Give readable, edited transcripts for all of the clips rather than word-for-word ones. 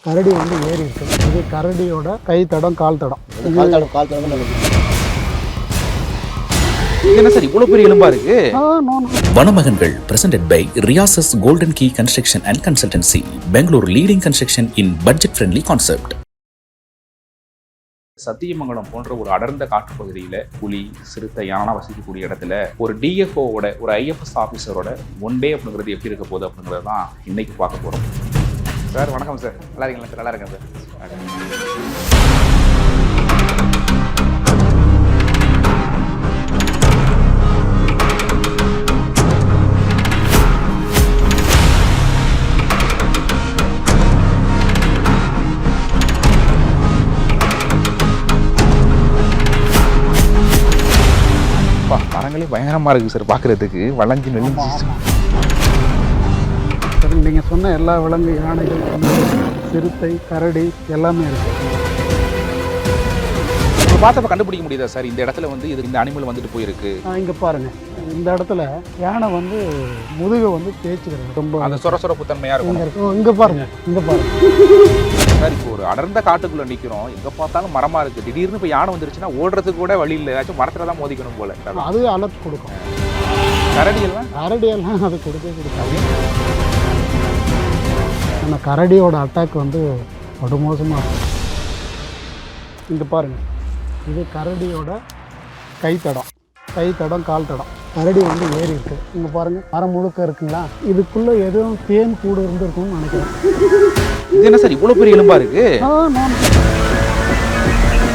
கரடி வந்து ஏறி இருக்கு. இது கரடியோட கை தடம், கால் தடம். என்ன சார் இவ்வளவு பெரிய எலும்பா இருக்கு? வனமகன்கள் presented by Riyasis Golden Key Construction and Consultancy, Bangalore leading construction in budget friendly concept. Sathyamangalam போன்ற ஒரு அடர்ந்த காட்டுப்பகுதியில புலி, சிறுத்தை, யானை வசிக்கக்கூடிய இடத்துல ஒரு டிஎஃப்ஓவோட ஒரு ஐஎஃப்எஸ் ஆஃபீஸரோட ஒன் டே அப்படிங்கிறது எப்படி இருக்க போகுது அப்படிங்கிறது தான் இன்னைக்கு பார்க்க போறோம். சார் வணக்கம் சார். நல்லா இருக்கீங்களா சார்? நல்லா இருக்கேன் சார். மரங்களே பயங்கரமா இருக்கு சார் பார்க்கறதுக்கு, வளைஞ்சு நெளிஞ்சு. சார் நீங்கள் சொன்ன எல்லா விலங்கு, யானைகள், சிறுத்தை, கரடி எல்லாமே இருக்கு. பார்த்தப்ப கண்டுபிடிக்க முடியுதா சார் இந்த இடத்துல வந்து இது இந்த அனிமல் வந்துட்டு போயிருக்கு? இங்கே பாருங்க, இந்த இடத்துல யானை வந்து முதுகை வந்து தேய்ச்சிக்கிறது ரொம்ப அந்த சொரசொரப்பு தன்மையா இருக்கும். இங்கே பாருங்க, இங்கே பாருங்க சார். இப்போ ஒரு அடர்ந்த காட்டுக்குள்ள நிக்கிறோம், எங்க பார்த்தாலும் மரமா இருக்கு. திடீர்னு இப்போ யானை வந்துருச்சுன்னா ஓடுறதுக்கு கூட வழி இல்லை, ஏதாச்சும் மரத்துல தான் மோதிக்கணும் போல. அது அலர்ட் கொடுக்கும். கரடியெல்லாம் அது கொடுக்காது. ஆனால் கரடியோட அட்டாக் வந்து படுமோசமாக இருக்கும். இங்கே பாருங்க, இது கரடியோட கை தடம், கால் தடம். கரடி வந்து ஏறி இருக்கு. இங்கே பாருங்க, மரம் முழுக்க இருக்குங்களா? இதுக்குள்ள எதுவும் தேன் கூடு இருந்திருக்கும்னு நினைக்கிறேன். இது என்ன சார் இவ்வளவு பெரிய எலும்பா இருக்கு?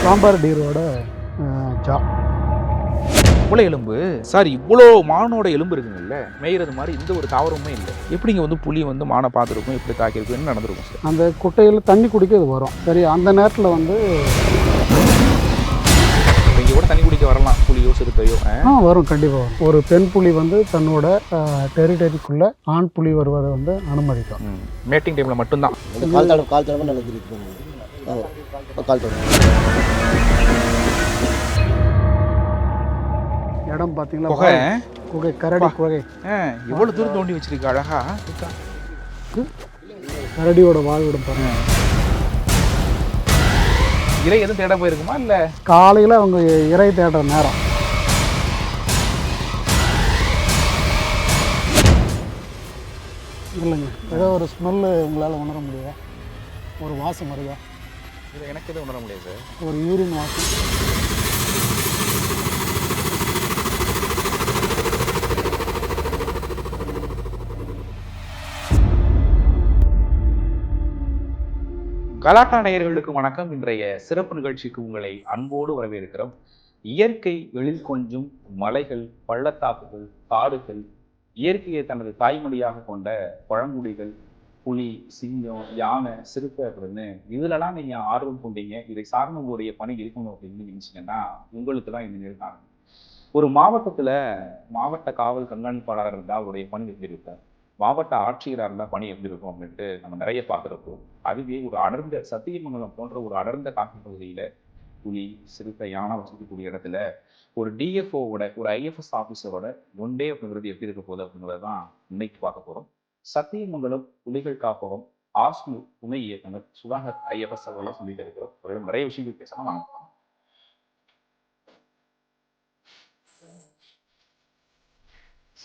சாம்பார் டீரோட ஜா இவ்வளோ எலும்பு சார். இவ்வளோ மானோட எலும்பு இருக்குங்கல்ல, மேய்கிறது மாதிரி இந்த ஒரு தாவரமே இல்லை. எப்படிங்க வந்து புலி வந்து மானை பார்த்துருக்கும், எப்படி தாக்கியிருக்கும், என்ன நடந்திருக்கும் சார்? அந்த குட்டையில் தண்ணி குடிக்க அது வரும். சரி, அந்த நேரத்தில் வந்து இங்கே கூட தண்ணி குடிக்க வரலாம், புலியோ சிறுத்தையோ. வரும், கண்டிப்பாக வரும். ஒரு பெண் புலி வந்து தன்னோட டெரிட்டரிக்குள்ள ஆண் புலி வருவதை வந்து அனுமதிக்கும். மேட்டிங் டைமில் மட்டும்தான். இடம் பார்த்தீங்களா? குகை, கரடி குகை. எவ்வளோ தூரம் தோண்டி வச்சிருக்கு அழகா. கரடியோட வாழ்விடம் பாருங்க. இறை எதுவும் தேட போயிருக்குமா இல்லை? காலையில் அவங்க இறை தேடுற நேரம். இல்லைங்க, ஏதோ ஒரு ஸ்மெல்லு உங்களால் உணர முடியுதா? ஒரு வாசம் வருதா? இது எனக்கு எதுவும் உணர முடியாது சார். ஒரு யூரின் வாசம். கலாட்டா நேயர்களுக்கு வணக்கம். இன்றைய சிறப்பு நிகழ்ச்சிக்கு உங்களை அன்போடு வரவேற்கிறோம். இயற்கை எழில் கொஞ்சும் மலைகள், பள்ளத்தாக்குகள், காடுகள், இயற்கையை தனது தாய்மொழியாக கொண்ட பழங்குடிகள், புலி, சிங்கம், யானை, சிறுத்தை அப்படின்னு இதுலலாம் நீங்க ஆர்வம் கொண்டீங்க. இதை சார்ந்த உங்களுடைய பணி இருக்கணும் அப்படின்னு நினைச்சீங்கன்னா உங்களுக்கு தான் இந்த நிகழ்ச்சி. ஒரு மாவட்டத்துல மாவட்ட காவல் கண்காணிப்பாளர் இருந்தால் அவருடைய பணி எப்படி இருக்கும், மாவட்ட ஆட்சியராக இருந்தால் பணி எப்படி இருக்கும் அப்படின்ட்டு நம்ம நிறைய பார்க்குறப்போ, அதுவே ஒரு அடர்ந்த சத்தியமங்கலம் போன்ற ஒரு அடர்ந்த காட்டு பகுதியில் புலி, சிறுத்தை, யானை வசிக்கக்கூடிய இடத்துல ஒரு டிஎஃப்ஓவோட ஒரு ஐஎஃப்எஸ் ஆஃபீஸரோட ஒன் டே அப்படிங்கிறது எப்படி இருக்க போகுது அப்படிங்கிறது தான் இன்னைக்கு பார்க்க போகிறோம். சத்தியமங்கலம் புலிகள் காப்பகம் ஆஸ்மு துணை இயக்குனர் சுதாகர் ஐஎஃப்எஸ் அவர்கள் சொல்லிட்டு இருக்கிறோம். அவர்கள் நிறைய விஷயங்கள் பேசலாம். வாங்க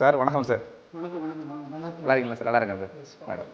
சார். வணக்கம் சார். நல்லா இருக்கீங்களா சார்? நல்லா இருக்கேன் சார். மேடம்,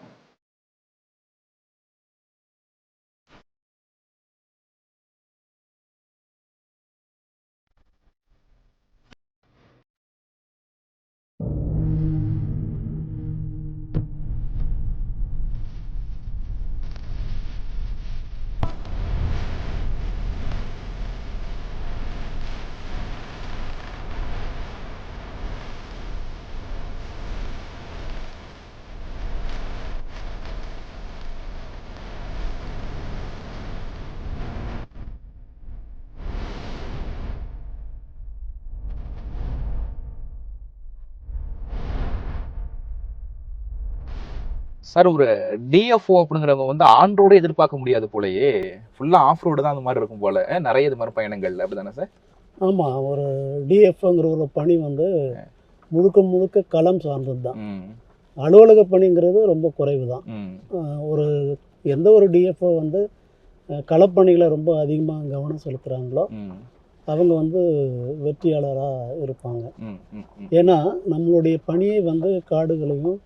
சார் ஒரு டிஎஃப்ஓ அப்படிங்கிறவங்க வந்து ஆன் ரோடு எதிர்பார்க்க முடியாது போலயே, ஃபுல்லா ஆஃப் ரோடு தான் அந்த மாதிரி இருக்கும் போல. நிறைய இது மாதிரி பயணங்கள் அப்படிதானே சார்? ஆமாம், ஒரு டிஎஃப்ங்கிற ஒரு பணி வந்து முழுக்க களம் சார்ந்தது தான். அலுவலக பணிங்கிறது ரொம்ப குறைவு தான். ஒரு எந்த ஒரு டிஎஃப்ஓ வந்து களப்பணிகளை ரொம்ப அதிகமாக கவனம் செலுத்துகிறாங்களோ அவங்க வந்து வெற்றியாளராக இருப்பாங்க. ஏன்னா நம்மளுடைய பணியை வந்து காடுகளையும்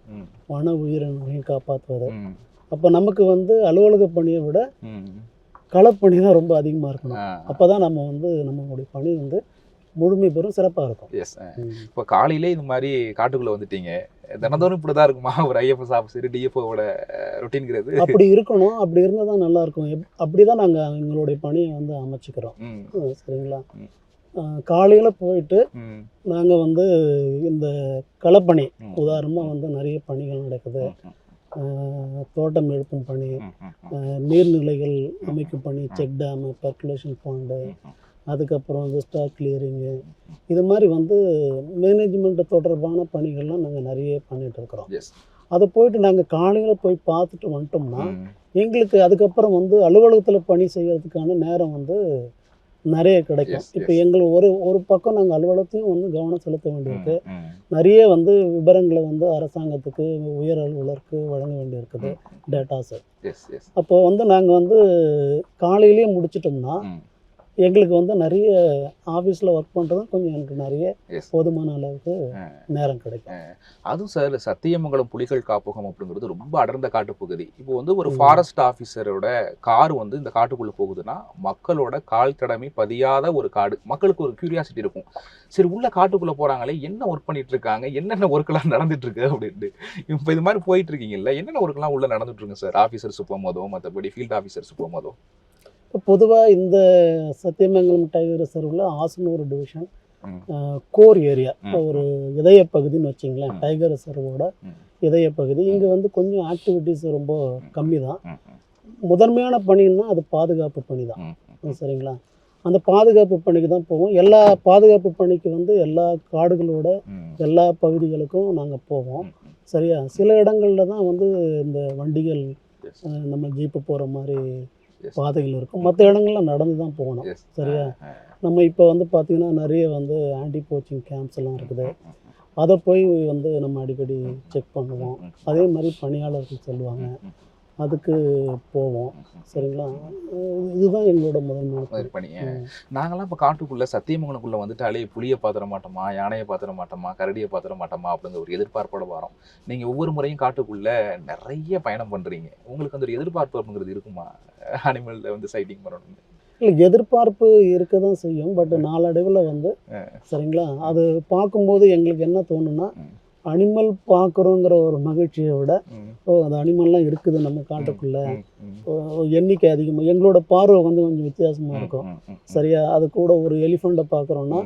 வன உயிரினங்களையும் காப்பாற்றுவது. அப்போ நமக்கு வந்து அலுவலக பணியை விட களப்பணி தான் ரொம்ப அதிகமாக இருக்கணும். அப்போ தான் நம்ம வந்து நம்மளுடைய பணி வந்து முழுமை பெறும், சிறப்பாக இருக்கும். எஸ். இப்போ காலையிலே இந்த மாதிரி காட்டுக்குள்ளே வந்துட்டீங்க, தினந்தோறும் இப்படி தான் இருக்குமா ஒரு ஐஎஃப்எஸ் ஆஃபீஸர் டிஎஃப்ஓவோட ரொட்டீன்ங்கிறது? அப்படி இருக்கணும். அப்படி இருந்தால் தான் நல்லாயிருக்கும். அப்படி தான் நாங்கள் எங்களுடைய பணியை வந்து அமைச்சிக்கிறோம். சரிங்களா? காலையில் போயிட்டு நாங்கள் வந்து இந்த களப்பணி, உதாரணமாக வந்து நிறைய பணிகள் நடக்குது. தோட்டம் எழுப்பும் பணி, நீர்நிலைகள் அமைக்கும் பணி, செக் டேமு, பெர்குலேஷன் பாண்டு, அதுக்கப்புறம் வந்து ஸ்டாக் கிளியரிங்கு, இது மாதிரி வந்து மேனேஜ்மெண்ட் தொடர்பான பணிகள்லாம் நாங்கள் நிறைய பண்ணிகிட்டு இருக்கிறோம். அதை போயிட்டு நாங்கள் காலையில் போய் பார்த்துட்டு வந்துட்டோம்னா எங்களுக்கு அதுக்கப்புறம் வந்து அலுவலகத்தில் பணி செய்கிறதுக்கான நேரம் வந்து நிறைய கிடைக்கும். இப்போ எங்களுக்கு ஒரு பக்கம் நாங்கள் அலுவலகத்தையும் வந்து கவனம் செலுத்த வேண்டியிருக்கு. நிறைய வந்து விவரங்களை வந்து அரசாங்கத்துக்கு, உயர் அலுவலருக்கு வழங்க வேண்டியிருக்குது, டேட்டாஸு. அப்போ வந்து நாங்கள் வந்து காலையிலேயே முடிச்சிட்டோம்னா எங்களுக்கு வந்து நிறைய ஆஃபீஸில் ஒர்க் பண்ணுறதும் கொஞ்சம் எனக்கு நிறைய போதுமான அளவுக்கு நேரம் கிடைக்கும். அதுவும் சார், சத்தியமங்கலம் புலிகள் காப்பகம் அப்படிங்கிறது ரொம்ப அடர்ந்த காட்டுப்பகுதி. இப்போ வந்து ஒரு ஃபாரஸ்ட் ஆஃபீஸரோட கார் வந்து இந்த காட்டுக்குள்ளே போகுதுன்னா மக்களோட கால் தடமை பதியாத ஒரு காடு. மக்களுக்கு ஒரு கியூரியாசிட்டி இருக்கும், சரி உள்ள காட்டுக்குள்ளே போகிறாங்களே என்ன ஒர்க் பண்ணிட்டு இருக்காங்க, என்னென்ன ஒர்க்கெல்லாம் நடந்துட்டு இருக்கு அப்படின்ட்டு. இப்போ இது மாதிரி போயிட்டு இருக்கீங்கல்ல, என்னென்ன ஒர்க்கெல்லாம் உள்ள நடந்துட்டு இருக்குங்க சார்? ஆஃபீஸர்ஸ் போகும்போதோ மற்றபடி ஃபீல்டு ஆஃபீஸர்ஸ் போகும்போதோ? இப்போ பொதுவாக இந்த சத்தியமங்கலம் டைகர் ரிசர்வில் ஆசனூர் டிவிஷன் கோர் ஏரியா, ஒரு இதய பகுதின்னு வச்சிங்களேன், டைகர் ரிசர்வோட இதய பகுதி. இங்கே வந்து கொஞ்சம் ஆக்டிவிட்டீஸ் ரொம்ப கம்மி தான். முதன்மையான பணின்னா அது பாதுகாப்பு பணி தான். சரிங்களா? அந்த பாதுகாப்பு பணிக்கு தான் போவோம். எல்லா பாதுகாப்பு பணிக்கு வந்து எல்லா காடுகளோட எல்லா பகுதிகளுக்கும் நாங்கள் போவோம். சரியா? சில இடங்களில் தான் வந்து இந்த வண்டிகள், நம்ம ஜீப்பு போகிற மாதிரி பாதைகள் இருக்கும். மற்ற இடங்கள்ல நடந்து தான் போகணும். சரியா? நம்ம இப்போ வந்து பார்த்திங்கன்னா நிறைய வந்து ஆன்டி போச்சிங் கேம்ப்ஸ் எல்லாம் இருக்குது. அதை போய் வந்து நம்ம அடிக்கடி செக் பண்ணுவோம். அதே மாதிரி பணியாளர்கள் சொல்லுவாங்க, அதுக்கு போவோம். சரிங்களா? இதுதான் எங்களோட முதன்மையான பணி. நாங்களாம் இப்போ காட்டுக்குள்ளே சத்தியமங்கலக்குள்ளே வந்துட்டாலே புளியை பார்த்துட மாட்டோமா, யானையை பார்த்துட மாட்டோமா, கரடியை பார்த்துட மாட்டோமா அப்படிங்கிற ஒரு எதிர்பார்ப்போட வரோம். நீங்கள் ஒவ்வொரு முறையும் காட்டுக்குள்ளே நிறைய பயணம் பண்ணுறீங்க, உங்களுக்கு அந்த ஒரு எதிர்பார்ப்பு அப்படிங்கிறது இருக்குமா, அனிமலில் வந்து சைட்டிங் பண்ணணும்? இல்லை, எதிர்பார்ப்பு இருக்க தான் செய்யும். பட் நாளடைவில் வந்து சரிங்களா, அது பார்க்கும்போது எங்களுக்கு என்ன தோணுன்னா, அனிமல் பார்க்குறோங்கிற ஒரு மகிழ்ச்சியை விட அந்த அனிமல்லாம் இருக்குது நம்ம காட்டுக்குள்ளே, எண்ணிக்கை அதிகமாக, எங்களோட பார்வை வந்து கொஞ்சம் வித்தியாசமாக இருக்கும். சரியா? அது கூட ஒரு எலிஃபண்ட்டை பார்க்குறோன்னா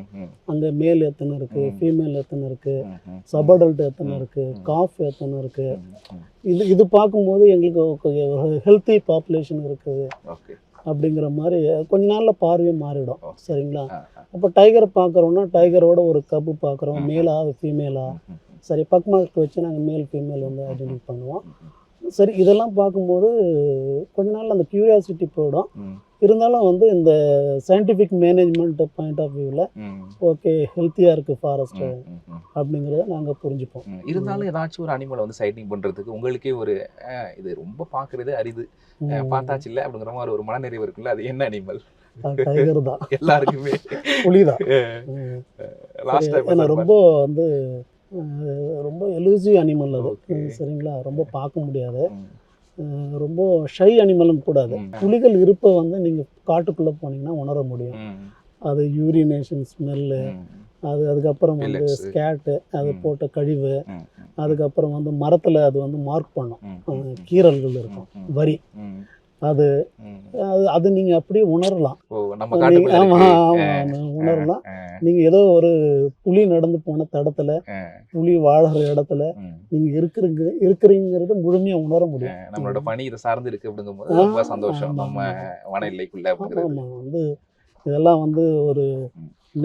அங்கே மேல் எத்தனை இருக்குது, ஃபீமேல் எத்தனை இருக்குது, சபடல்ட் எத்தனை இருக்குது, காஃப் எத்தனை இருக்குது, இது பார்க்கும்போது எங்களுக்கு ஒரு ஹெல்த்தி பாப்புலேஷன் இருக்குது அப்படிங்கிற மாதிரி கொஞ்ச நாளில் பார்வையை மாறிடும். சரிங்களா? அப்போ டைகரை பார்க்குறோன்னா டைகரோட ஒரு கப்பு பார்க்குறோம், மேலா ஃபீமேலா, சரி பக் மார்க் வச்சு நாங்கள் மேல் ஃபீமேல் வந்து ஐடென்டிஃபை பண்ணுவோம். சரி, இதெல்லாம் பார்க்கும்போது கொஞ்ச நாள் அந்த க்யூரியாசிட்டி போயிடும். இருந்தாலும் வந்து இந்த சயின்டிஃபிக் மேனேஜ்மெண்ட் பாயிண்ட் ஆஃப் வியூவில் ஓகே, ஹெல்த்தியாக இருக்குது ஃபாரஸ்ட்டு அப்படிங்கிறத நாங்கள் புரிஞ்சுப்போம். இருந்தாலும் ஏதாச்சும் ஒரு அனிமலை வந்து சைட்டிங் பண்ணுறதுக்கு உங்களுக்கே ஒரு இது ரொம்ப பார்க்குறதே அரிது, பார்த்தாச்சு இல்லை அப்படிங்கிற மாதிரி ஒரு மனநிறைவு இருக்குல்ல, அது என்ன அனிமல்? டைகர் தான். எல்லாருக்குமே புலி தான். லாஸ்ட் டைம் ஏன்னா ரொம்ப வந்து ரொம்ப எலூசிவ் அனிமல் அது. சரிங்களா? ரொம்ப பார்க்க முடியாது, ரொம்ப ஷை அனிமலும் கூடாது. புலிகள் இருப்பை வந்து நீங்கள் காட்டுக்குள்ளே போனீங்கன்னா உணர முடியும். அது யூரினேஷன் ஸ்மெல்லு, அதுக்கப்புறம் வந்து ஸ்கேட்டு, அது போட்ட கழிவு, அதுக்கப்புறம் வந்து மரத்தில் அது வந்து மார்க் பண்ணும், கீறல்கள் இருக்கும், வரி, அது நீங்கள் அப்படியே உணரலாம். உணரலாம். நீங்கள் ஏதோ ஒரு புலி நடந்து போன தடத்துல, புலி வாழற இடத்துல நீங்கள் இருக்கிறீங்கிறது முழுமையாக உணர முடியும். நம்மளோட பணி இதை சார்ந்து இருக்கு அப்படிங்கும்போது ரொம்ப சந்தோஷம். நம்ம வன எல்லைக்குள்ள வந்து இதெல்லாம் வந்து ஒரு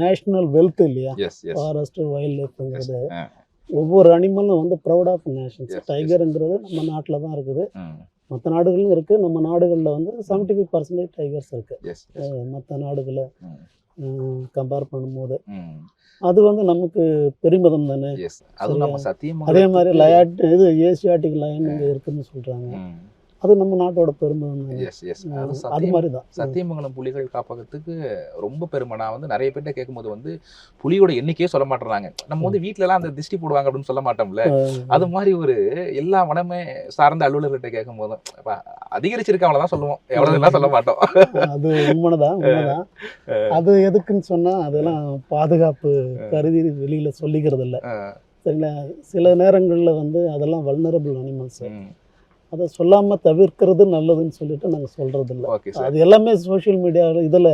நேஷனல் வெல்த் இல்லையா, ஃபாரஸ்ட் வைல்ட் லைஃப்ங்கிறது. ஒவ்வொரு அனிமலும் வந்து ப்ரௌட் ஆஃப் நேஷன்ஸ். டைகருங்கிறது நம்ம நாட்டில் தான் இருக்குது, மற்ற நாடுகளும் இருக்குது. நம்ம நாடுகளில் வந்து 75% டைகர்ஸ் இருக்குது. மற்ற நாடுகளை கம்பேர் பண்ணும்போது அது வந்து நமக்கு பெருமிதம் தானே. அது நம்ம சத்தியம். அதே மாதிரி லயாட் இது ஏசியாட்டிக் லயன் இங்கே இருக்குதுன்னு சொல்கிறாங்க. அது நம்ம நாட்டோட பெருமை. எஸ் எஸ் அது மாதிரி தான் சத்தியமங்கலம் புலிகள் காப்பகத்துக்கு ரொம்ப பெருமை. நான் வந்து நிறைய பேர்ட்ட கேட்கும்போது வந்து புலியோட எண்ணிக்கையே சொல்ல மாட்டேறாங்க. நம்ம வந்து வீட்டுல எல்லாம் அந்த திஷ்டி போடுவாங்க அப்படின்னு சொல்ல மாட்டோம்ல. அது மாதிரி ஒரு எல்லா வனமே சார்ந்த அலுவலர்கிட்ட கேட்கும் போதும் அதிகரிச்சிருக்கு அவ்வளவுதான் சொல்லுவோம், எவ்வளவுதான் சொல்ல மாட்டோம். அது உண்மைதான். அது எதுக்குன்னு சொன்னா அதெல்லாம் பாதுகாப்பு கருதி வெளியில சொல்லிக்கிறது இல்லை. சரிங்களா, சில நேரங்கள்ல வந்து அதெல்லாம் வல்னரபிள் அனிமல்ஸ், அதை சொல்லாமல் தவிர்க்கிறது நல்லதுன்னு சொல்லிட்டு நாங்கள் சொல்கிறது இல்லை. அது எல்லாமே சோஷியல் மீடியாவில் இதில்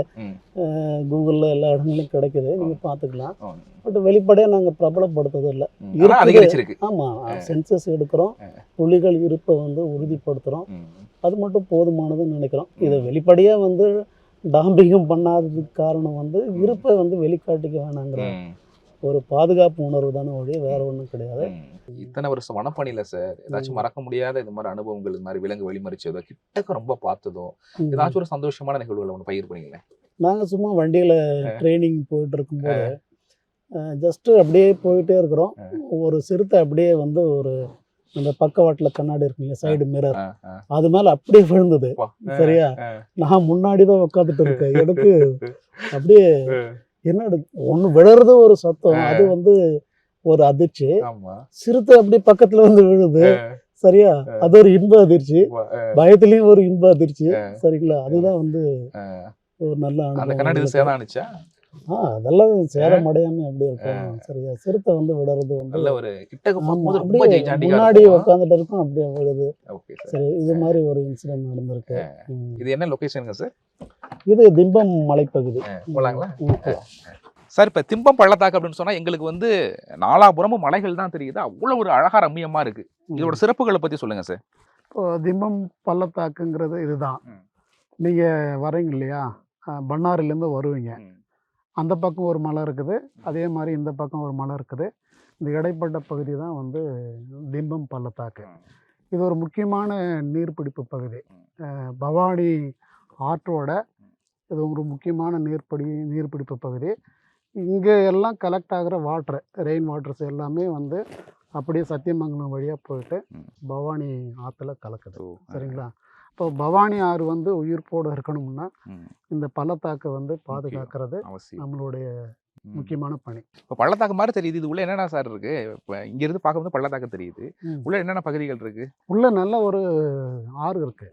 கூகுளில் எல்லா இடங்களையும் கிடைக்குது, நீங்கள் பார்த்துக்கலாம். பட் வெளிப்படையாக நாங்கள் பிரபலப்படுத்துறது இல்லை. ஆமாம், சென்சஸ் எடுக்கிறோம், புலிகள் இருப்பை வந்து உறுதிப்படுத்துகிறோம், அது மட்டும் போதுமானதுன்னு நினைக்கிறோம். இதை வெளிப்படையாக வந்து டாம்பிங்கும் பண்ணாததுக்கு காரணம் வந்து இருப்பை வந்து வெளிக்காட்டிக்க வேணாங்கிற ஒரு பாதுகாப்பு உணர்வு தானே ஒழிய வேற ஒன்றும் கிடையாது. இத்தனை வருஷம் வனப்பணியில சார் ஏதாச்சும் மறக்க முடியாத இது மாதிரி அனுபவங்கள், இது மாதிரி விலங்கு வழிமறிச்சதோ கிட்டக்க ரொம்ப பார்த்ததோ ஏதாச்சும் ஒரு சந்தோஷமான நிகழ்வுகளை ஒன்று பகிர் பண்ணீங்களேன்? நாங்கள் சும்மா வண்டியில் ட்ரைனிங் போயிட்டு இருக்கும்போது ஜஸ்ட்டு அப்படியே போயிட்டே இருக்கிறோம். ஒரு சிறுத்தை அப்படியே வந்து ஒரு அந்த பக்கவாட்டில் கண்ணாடி இருக்குங்க, சைடு மிரர், அது மேலே அப்படியே விழுந்தது. சரியா, நான் முன்னாடி தான் உட்காந்துட்டு இருக்கேன். எனக்கு அப்படியே என்னது ஒன்று விழுறது ஒரு சத்தம், அது வந்து ஒரு அதிர்ச்சி. சிறுத்தை அப்படி பக்கத்துல வந்து விழுது. சரியா, அது ஒரு இன்ப அதிர்ச்சி, பயத்துலயும் ஒரு இன்ப அதிர்ச்சி. சரிங்களா, அதுதான் வந்து ஒரு நல்ல அனுபவம். அதெல்லாம் சேதம் அடையாம அப்படி இருக்கும். சரியா, சிறுத்தை வந்து விடுறது வந்து முன்னாடி உட்காந்துட்டு இருக்கும், அப்படியே விழுது. சரி, இது மாதிரி ஒரு இன்சிடென்ட் நடந்திருக்கு. இது என்ன லொகேஷனுங்க சார்? இது திம்பம் மலைப்பகுதி. போலாங்களா சார்? இப்போ திம்பம் பள்ளத்தாக்கு அப்படின்னு சொன்னா எங்களுக்கு வந்து நாலாபுரமும் மலைகள் தான் தெரியுது, அவ்வளோ ஒரு அழகா ரம்மியமா இருக்கு. இதோட சிறப்புகளை பத்தி சொல்லுங்க சார். இப்போ திம்பம் பள்ளத்தாக்குங்கிறது இதுதான். நீங்க வரீங்க இல்லையா, பண்ணாரிலேருந்து வருவீங்க, அந்த பக்கம் ஒரு மலை இருக்குது, அதே மாதிரி இந்த பக்கம் ஒரு மலை இருக்குது. இந்த இடைப்பட்ட பகுதி தான் வந்து திம்பம் பள்ளத்தாக்கு. இது ஒரு முக்கியமான நீர்பிடிப்பு பகுதி. பவானி ஆற்றோட இது ஒரு முக்கியமான நீர்பிடிப்பு பகுதி. இங்கே எல்லாம் கலெக்ட் ஆகிற வாட்டர், ரெயின் வாட்டர்ஸ் எல்லாமே வந்து அப்படியே சத்தியமங்கலம் வழியாக போயிட்டு பவானி ஆற்றுல கலக்குது. சரிங்களா, இப்போ பவானி ஆறு வந்து உயிர்ப்போடு இருக்கணும்னா இந்த பள்ளத்தாக்கை வந்து பாதுகாக்கிறது நம்மளுடைய முக்கியமான பணி. இப்போ பள்ளத்தாக்கு மாதிரி தெரியுது, இது உள்ள என்னென்ன சார் இருக்கு? இப்போ இங்கிருந்து பார்க்கும்போது பள்ளத்தாக்கு தெரியுது, உள்ள என்னென்ன பகுதிகள் இருக்கு? உள்ள நல்ல ஒரு ஆறு இருக்கு,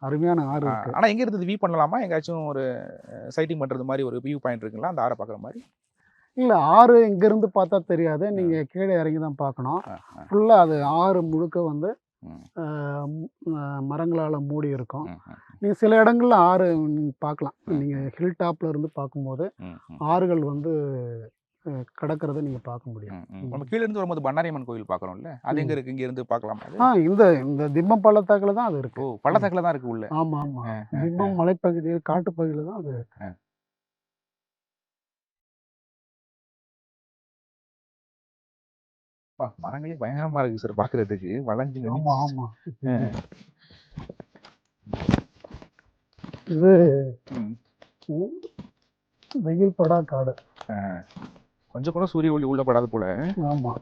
அருமையான ஆறு இருக்கு. ஆனால் எங்க இருந்து வியூ பண்ணலாமா? எங்காச்சும் ஒரு சைட்டிங் பண்றது மாதிரி ஒரு வியூ பாயிண்ட் இருக்குங்களா அந்த ஆறை பார்க்குற மாதிரி? இல்லை, ஆறு இங்கேருந்து பார்த்தா தெரியாது, நீங்கள் கீழே இறங்கி தான் பார்க்கணும். ஃபுல்லாக அது ஆறு முழுக்க வந்து மரங்களால் மூடி இருக்கும். நீங்கள் சில இடங்கள்ல ஆறு பார்க்கலாம். நீங்கள் ஹில் டாப்ல இருந்து பார்க்கும்போது ஆறுகள் வந்து கடக்கிறத நீங்கள் பார்க்க முடியும். நம்ம கீழே இருந்து வரும்போது பண்ணாரியம்மன் கோயில் பார்க்குறோம்ல, அது எங்கே இருக்குது? இங்கே இருந்து பார்க்கலாமா? இந்த திம்பம் பள்ளத்தாக்கில் தான் அது இருக்கு. பள்ளத்தாக்கில் தான் இருக்கு உள்ள. ஆமாம் ஆமாம், திம்பம் மலைப்பகுதி காட்டுப்பகுதியில் தான் அது. மரங்களே பயங்கரமா இருக்கு சார் பாக்குறதுக்கு, வளைஞ்சு. ஆமா ஆமா, இது வெயில் படா காடு. கொஞ்சம் கூட சூரிய ஒளி உள்ள படாது போல. ஆமா,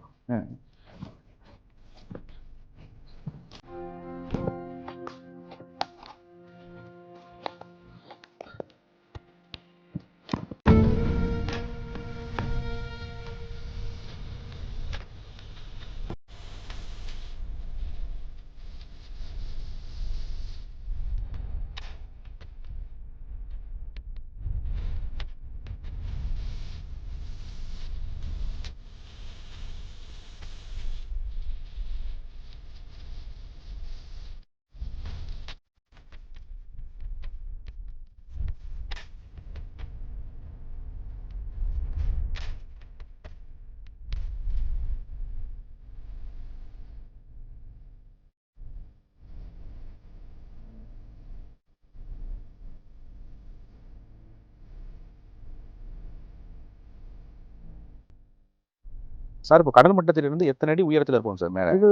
சார் இப்போ கடல் மட்டத்திலிருந்து எத்தனை அடி உயரத்தில் இருப்போம் சார் மேலே? இது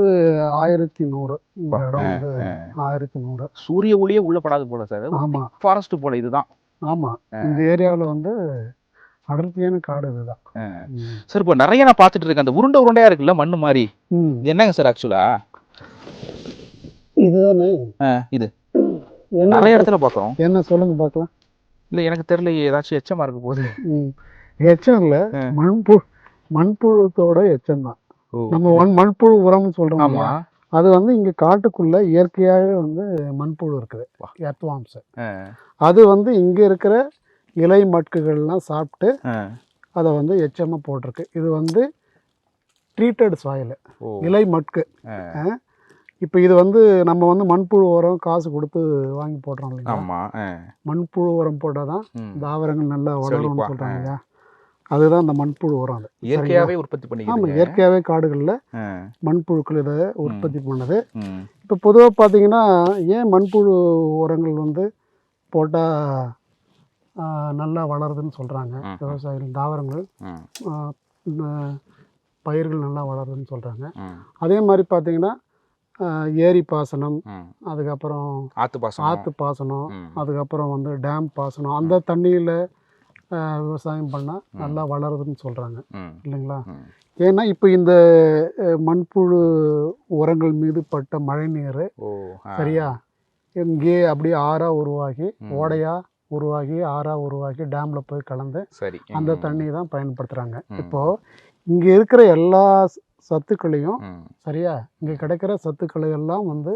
1100. 1100. சூரிய ஒளியே உள்ள படாது போல சார். ஆமா, ஃபாரஸ்ட் போல இதுதான். ஆமா, இந்த ஏரியாவில் வந்து அடர்த்தியான காடு இதுதான். சார் இப்போ நிறைய நான் பார்த்துட்டு இருக்கேன், அந்த உருண்டையா இருக்குல்ல மண்ணு மாதிரி, இது என்னங்க சார் ஆக்சுவலா? இதுதானே இது என்ன நிறைய இடத்துல பார்க்குறோம். என்ன சொல்லுங்க பார்க்கலாம். இல்லை எனக்கு தெரியல, ஏதாச்சும் எச்சமாக இருக்க போகுது. எச்சம் இல்லை, மண்புழுத்தோட எச்சம் தான். நம்ம மண்புழு உரம்னு சொல்றோம். ஆமா, அது வந்து இங்க காட்டுக்குள்ள இயற்கையாகவே வந்து மண்புழு இருக்குது, எர்த்வார்ம்ஸ். அது வந்து இங்க இருக்கிற இலை மட்குகள்லாம் சாப்பிட்டு அதை வந்து எச்சமா போட்டிருக்கு. இது வந்து ட்ரீட்டட் சாயில், இலை மட்கு. இப்போ இது வந்து நம்ம வந்து மண்புழு உரம் காசு கொடுத்து வாங்கி போடுறோம் இல்லைங்களா? மண்புழு உரம் போட்டால் தான் தாவரங்கள் நல்லா வளரும்னு சொல்கிறாங்க இல்லையா? அதுதான் இந்த மண்புழு உரம். அது இயற்கையாகவே உற்பத்தி பண்ணி. ஆமாம், இயற்கையாகவே காடுகளில் மண்புழுக்கள் இதை உற்பத்தி பண்ணுது. இப்போ பொதுவாக பார்த்தீங்கன்னா ஏன் மண்புழு உரங்கள் வந்து போட்டால் நல்லா வளருதுன்னு சொல்கிறாங்க விவசாயிகள், தாவரங்கள் பயிர்கள் நல்லா வளருதுன்னு சொல்கிறாங்க. அதே மாதிரி பார்த்தீங்கன்னா ஏரி பாசனம், அதுக்கப்புறம் ஆற்று பாசனம், அதுக்கப்புறம் வந்து டேம் பாசனம், அந்த தண்ணியில் விவசாயம் பண்ணால் நல்லா வளருதுன்னு சொல்கிறாங்க இல்லைங்களா? ஏன்னா இப்போ இந்த மண்புழு உரங்கள் மீது பட்ட மழை நீர் சரியா இங்கே அப்படியே ஆறாக உருவாகி, ஓடையாக உருவாகி, ஆறாக உருவாகி டேமில் போய் கலந்து அந்த தண்ணி தான் பயன்படுத்துகிறாங்க. இப்போது இங்கே இருக்கிற எல்லா சத்துக்களையும் சரியா இங்கே கிடைக்கிற சத்துக்களை எல்லாம் வந்து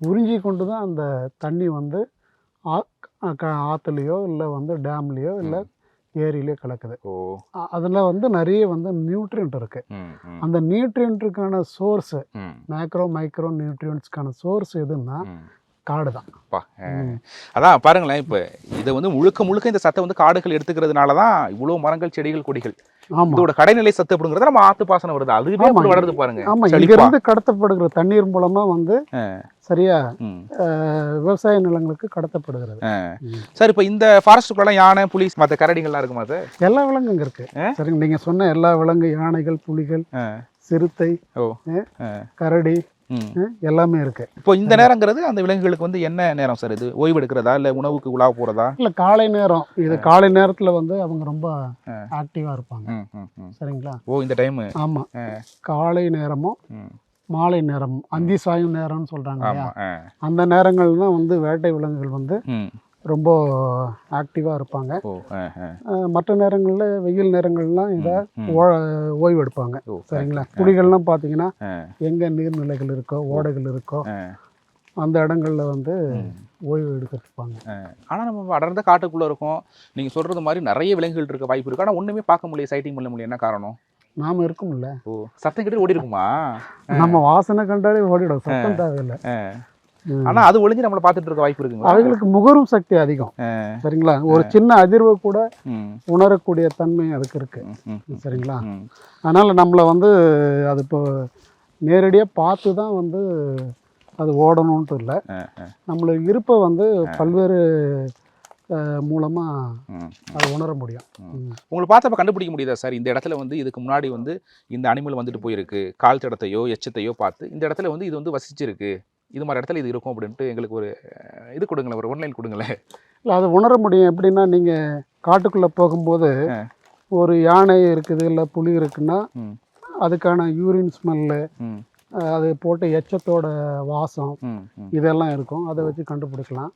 உறிஞ்சி கொண்டு தான் அந்த தண்ணி வந்து ஆற்றுலையோ இல்லை வந்து டேம்லேயோ இல்லை ஏரியிலையோ கலக்குது. அதில் வந்து நிறைய வந்து நியூட்ரியன்ட் இருக்குது. அந்த நியூட்ரியன்ட்டுக்கான சோர்ஸு, மேக்ரோ மைக்ரோ நியூட்ரியன்ட்ஸ்க்கான சோர்ஸ் எதுன்னா காடு தான். அதான் பாருங்களேன், இப்போ இதை வந்து முழுக்க இந்த சத்தை வந்து காடுகள் எடுத்துக்கிறதுனால தான் இவ்வளோ மரங்கள், செடிகள், கொடிகள். இதோட கடைநிலை சத்து அப்படிங்கிறது நம்ம ஆத்து பாசனம் வருது, அதுவே வளருது பாருங்க. ஆமா, இங்கிருந்து கடத்தப்படுகிற தண்ணீர் மூலமா வந்து சரியா விவசாய நிலங்களுக்கு கடத்தப்படுகிறது. சார், இப்போ இந்த ஃபாரஸ்ட்டுக்குள்ள யானை, புலி, மற்ற கரடிகள்லாம் இருக்குமா சார்? எல்லா விலங்குங்க இருக்கு. சரிங்க, நீங்க சொன்ன எல்லா விலங்கு, யானைகள், புலிகள், சிறுத்தை, கரடி எல்லாமே இருக்கு. இப்போ இந்த நேரங்கிறது அந்த விலங்குகளுக்கு வந்து என்ன நேரம் சார்? இது ஓய்வு எடுக்கிறதா இல்லை உணவுக்கு உலா போறதா? இல்லை, காலை நேரம். இது காலை நேரத்துல வந்து அவங்க ரொம்ப ஆக்டிவா இருப்பாங்க. சரிங்களா? இந்த டைம். ஆமா, காலை நேரமும் மாலை நேரமும் அந்தி சாயும் நேரம்னு சொல்றாங்க. அந்த நேரங்கள் தான் வந்து வேட்டை விலங்குகள் வந்து ரொம்ப ஆக்டிவாக இருப்பாங்க. மற்ற நேரங்களில், வெயில் நேரங்கள்லாம் இதை ஓய்வு எடுப்பாங்க. சரிங்களா? புலிகள்லாம் பார்த்தீங்கன்னா எங்கே நீர்நிலைகள் இருக்கோ, ஓடைகள் இருக்கோ, அந்த இடங்கள்ல வந்து ஓய்வு எடுத்துருப்பாங்க. ஆனால் நம்ம அடர்ந்த காட்டுக்குள்ளே இருக்கோம். நீங்கள் சொல்கிறது மாதிரி நிறைய விலங்குகள் இருக்க வாய்ப்பு இருக்குது. ஆனால் ஒன்றுமே பார்க்க முடியல, சைட்டிங் பண்ண முடியும். என்ன காரணம்? நாம இருக்கும்ல. சத்தம் கிட்ட ஓடி இருக்குமா? நம்ம வாசனை கண்டாலே ஓடிடும், சத்தம் தேவையில்லை. ஆனா அது ஒளிஞ்சு நம்மள பார்த்துட்டு இருக்க வாய்ப்பு இருக்குங்க. அவைகளுக்கு முகரும் சக்தி அதிகம். சரிங்களா? ஒரு சின்ன அதிர்வை கூட உணரக்கூடிய தன்மை அதுக்கு இருக்கு. சரிங்களா? அதனால நம்மளை வந்து அது இப்போ நேரடியாக பார்த்து தான் வந்து அது ஓடணும்ட்டு இல்லை, நம்மள இருப்பை வந்து பல்வேறு மூலமா அதை உணர முடியும். உங்களை பார்த்தப்ப கண்டுபிடிக்க முடியுதா சார்? இந்த இடத்துல வந்து இதுக்கு முன்னாடி வந்து இந்த அனிமல் வந்துட்டு போயிருக்கு, கால் தடத்தையோ எச்சத்தையோ பார்த்து இந்த இடத்துல வந்து இது வந்து வசிச்சிருக்கு, இது மாதிரி இடத்துல இது இருக்கும் அப்படின்ட்டு எங்களுக்கு ஒரு இது கொடுங்களேன், ஒரு ஒன்லைன் கொடுங்களேன். இல்லை, அது உணர முடியும். எப்படின்னா, நீங்கள் காட்டுக்குள்ளே போகும்போது ஒரு யானை இருக்குது இல்லை புலி இருக்குன்னா அதுக்கான யூரின் ஸ்மெல்லு, அது போட்டு எச்சத்தோட வாசம் இதெல்லாம் இருக்கும். அதை வச்சு கண்டுபிடிக்கலாம்.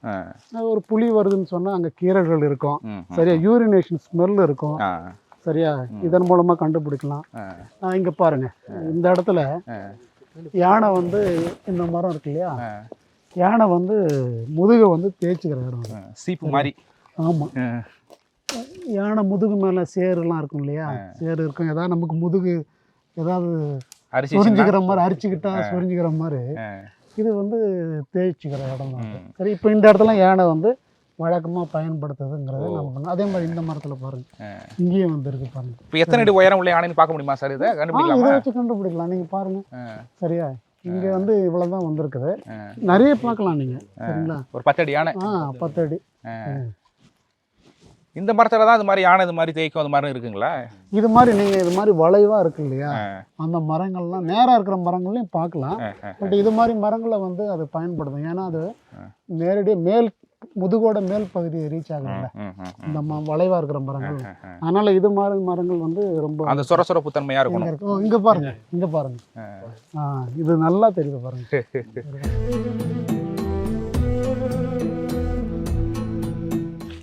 ஒரு புலி வருதுன்னு சொன்னால் அங்கே கீரைகள் இருக்கும். சரியா? யூரினேஷன் ஸ்மெல் இருக்கும். சரியா? இதன் மூலமாக கண்டுபிடிக்கலாம். இங்கே பாருங்கள், இந்த இடத்துல யானை வந்து இந்த மரம் இருக்கு இல்லையா, யானை வந்து முதுகை வந்து தேய்ச்சிக்கிற இடம், சீப்பு மாதிரி. ஆமாம், யானை முதுகு மேலே சேருலாம் இருக்கும் இல்லையா, சேரு இருக்கும். ஏதாவது நமக்கு முதுகு ஏதாவது சொரிஞ்சுக்கிற மாதிரி, அரிச்சுக்கிட்டா சொரிஞ்சுக்கிற மாதிரி, இது வந்து தேய்ச்சிக்கிற இடம் தான். சரி, இப்போ இந்த இடத்துல யானை வந்து வழக்கமாக பயன்படுத்துறதுங்கிறத நம்ம பண்ணோம். அதே மாதிரி இந்த மரத்தில் பாருங்க, இங்கேயும் வந்து இருக்கு பாருங்க. இப்போ எத்தனை அடி உயரம் உள்ள யானைன்னு பார்க்க முடியுமா சார்? இதை இதை வச்சு கண்டுபிடிக்கலாம். நீங்கள் பாருங்க. சரியா? இங்கே வந்து இவ்வளோதான் வந்திருக்குது. நிறைய பார்க்கலாம் நீங்கள். சரிங்களா? ஒரு 10 அடி யானை. 10 அடி. இந்த மரத்தில் தான் இது மாதிரி யானை இது மாதிரி தேய்க்கும், அது மாதிரி இருக்குங்களா? இது மாதிரி நீங்கள் இது மாதிரி வளைவாக இருக்கு இல்லையா, அந்த மரங்கள்லாம் நேராக இருக்கிற மரங்களையும் பார்க்கலாம். பட் இது மாதிரி மரங்களை வந்து அது பயன்படுத்தும். ஏன்னா அது நேரடியாக முதுகோட மேல் பகுதியை ரீச் ஆகுதுல்ல இந்த வளைவா இருக்கிற மரங்கள். அதனால இது மாதிரி மரங்கள் வந்து ரொம்ப அந்த சொரசொரப்பு தன்மையா இருக்கும். இங்க பாருங்க, இங்க பாருங்க, இது நல்லா தெரியுது பாருங்க.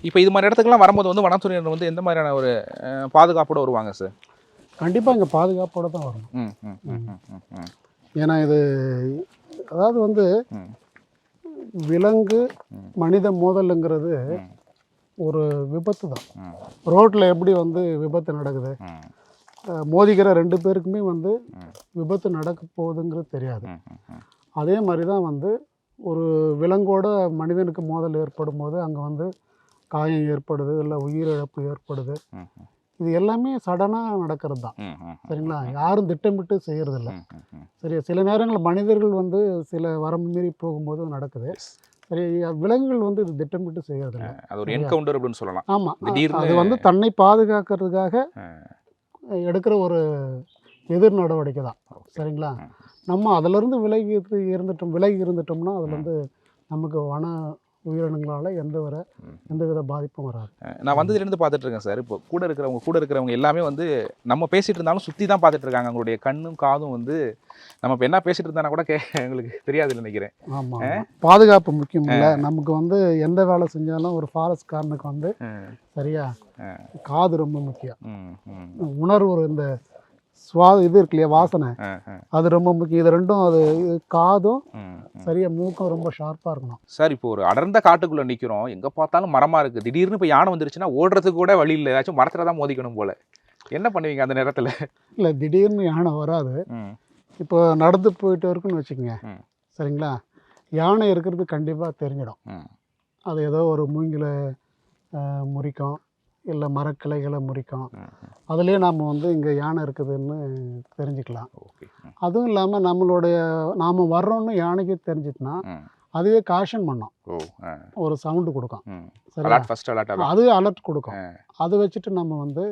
இப்போ இது மாதிரி இடத்துக்குலாம் வரும்போது வந்து வனத்துறையினர் வந்து எந்த மாதிரியான ஒரு பாதுகாப்போட வருவாங்க சார்? கண்டிப்பா இங்க பாதுகாப்போட தான் வரணும். ஏன்னா இது அதாவது வந்து விலங்கு மனித மோதலுங்கிறது ஒரு விபத்து தான். ரோட்ல எப்படி வந்து விபத்து நடக்குது, மோதிக்கிற 2 பேருக்குமே வந்து விபத்து நடக்க போகுதுங்கிறது தெரியாது. அதே மாதிரி தான் வந்து ஒரு விலங்கோட மனிதனுக்கு மோதல் ஏற்படும் போது அங்கே வந்து காயம் ஏற்படுது, இல்லை உயிரிழப்பு ஏற்படுது. இது எல்லாமே சடனாக நடக்கிறது தான். சரிங்களா, யாரும் திட்டமிட்டு செய்யறதில்ல. சரியா, சில நேரங்கள் மனிதர்கள் வந்து சில வரம்பு மீறி போகும்போது நடக்குது. சரி, விலங்குகள் வந்து இது திட்டமிட்டு செய்யறதில்ல. அது ஒரு என்கவுண்டர் அப்படின்னு சொல்லலாம். ஆமாம், அது வந்து தன்னை பாதுகாக்கிறதுக்காக எடுக்கிற ஒரு எதிர் நடவடிக்கை தான். சரிங்களா, நம்ம அதிலிருந்து விலகி இருந்துட்டோம்னா அதுலேருந்து நமக்கு வன உயிரினங்களால் எந்தவித பாதிப்பும் வராது. நான் வந்ததுலேருந்து பார்த்துட்டு இருக்கேன் சார். இப்போ கூட இருக்கிறவங்க எல்லாமே வந்து நம்ம பேசிகிட்டு இருந்தாலும் சுற்றி தான் பார்த்துட்டு இருக்காங்க. அவங்களுடைய கண்ணும் காதும் வந்து நம்ம இப்போ என்ன பேசிகிட்டு இருந்தானா கூட எங்களுக்கு தெரியாதுன்னு நினைக்கிறேன். ஆமாம், பாதுகாப்பு முக்கியம் இல்லை. நமக்கு வந்து எந்த வேலை செஞ்சாலும் ஒரு ஃபாரஸ்ட் காரனுக்கு வந்து சரியா காது ரொம்ப முக்கியம். உணர்வு, இந்த இது இருக்கு இல்லையா, வாசனை, அது ரொம்ப முக்கியம். இது ரெண்டும், அது காதும் சரியா மூக்கும் ரொம்ப ஷார்ப்பாக இருக்கணும். சார், இப்போ ஒரு அடர்ந்த காட்டுக்குள்ளே நிற்கிறோம், எங்கே பார்த்தாலும் மரமாக இருக்குது. திடீர்னு இப்போ யானை வந்துருச்சுன்னா ஓடுறதுக்கு கூட வழி இல்லை, ஏதாச்சும் மரத்தில் தான் மோதிக்கணும் போல. என்ன பண்ணுவீங்க அந்த நேரத்தில்? இல்லை, திடீர்னு யானை வராது. இப்போ நடந்து போயிட்டு இருக்குன்னு வச்சுக்கோங்க. சரிங்களா, யானை இருக்கிறது கண்டிப்பாக தெரிஞ்சிடும். அது ஏதோ ஒரு மூங்கில முறிக்கும், இல்லை மரக்கிளைகளை முறிக்கும். அதுலேயே நாம் வந்து இங்கே யானை இருக்குதுன்னு தெரிஞ்சுக்கலாம். அதுவும் இல்லாமல் நாம் வர்றோன்னு யானைக்கு தெரிஞ்சிட்டுனா அதுவே காஷன் பண்ணோம், ஒரு சவுண்டு கொடுக்கும். அது அலர்ட் கொடுக்கும். அதை வச்சுட்டு நம்ம வந்து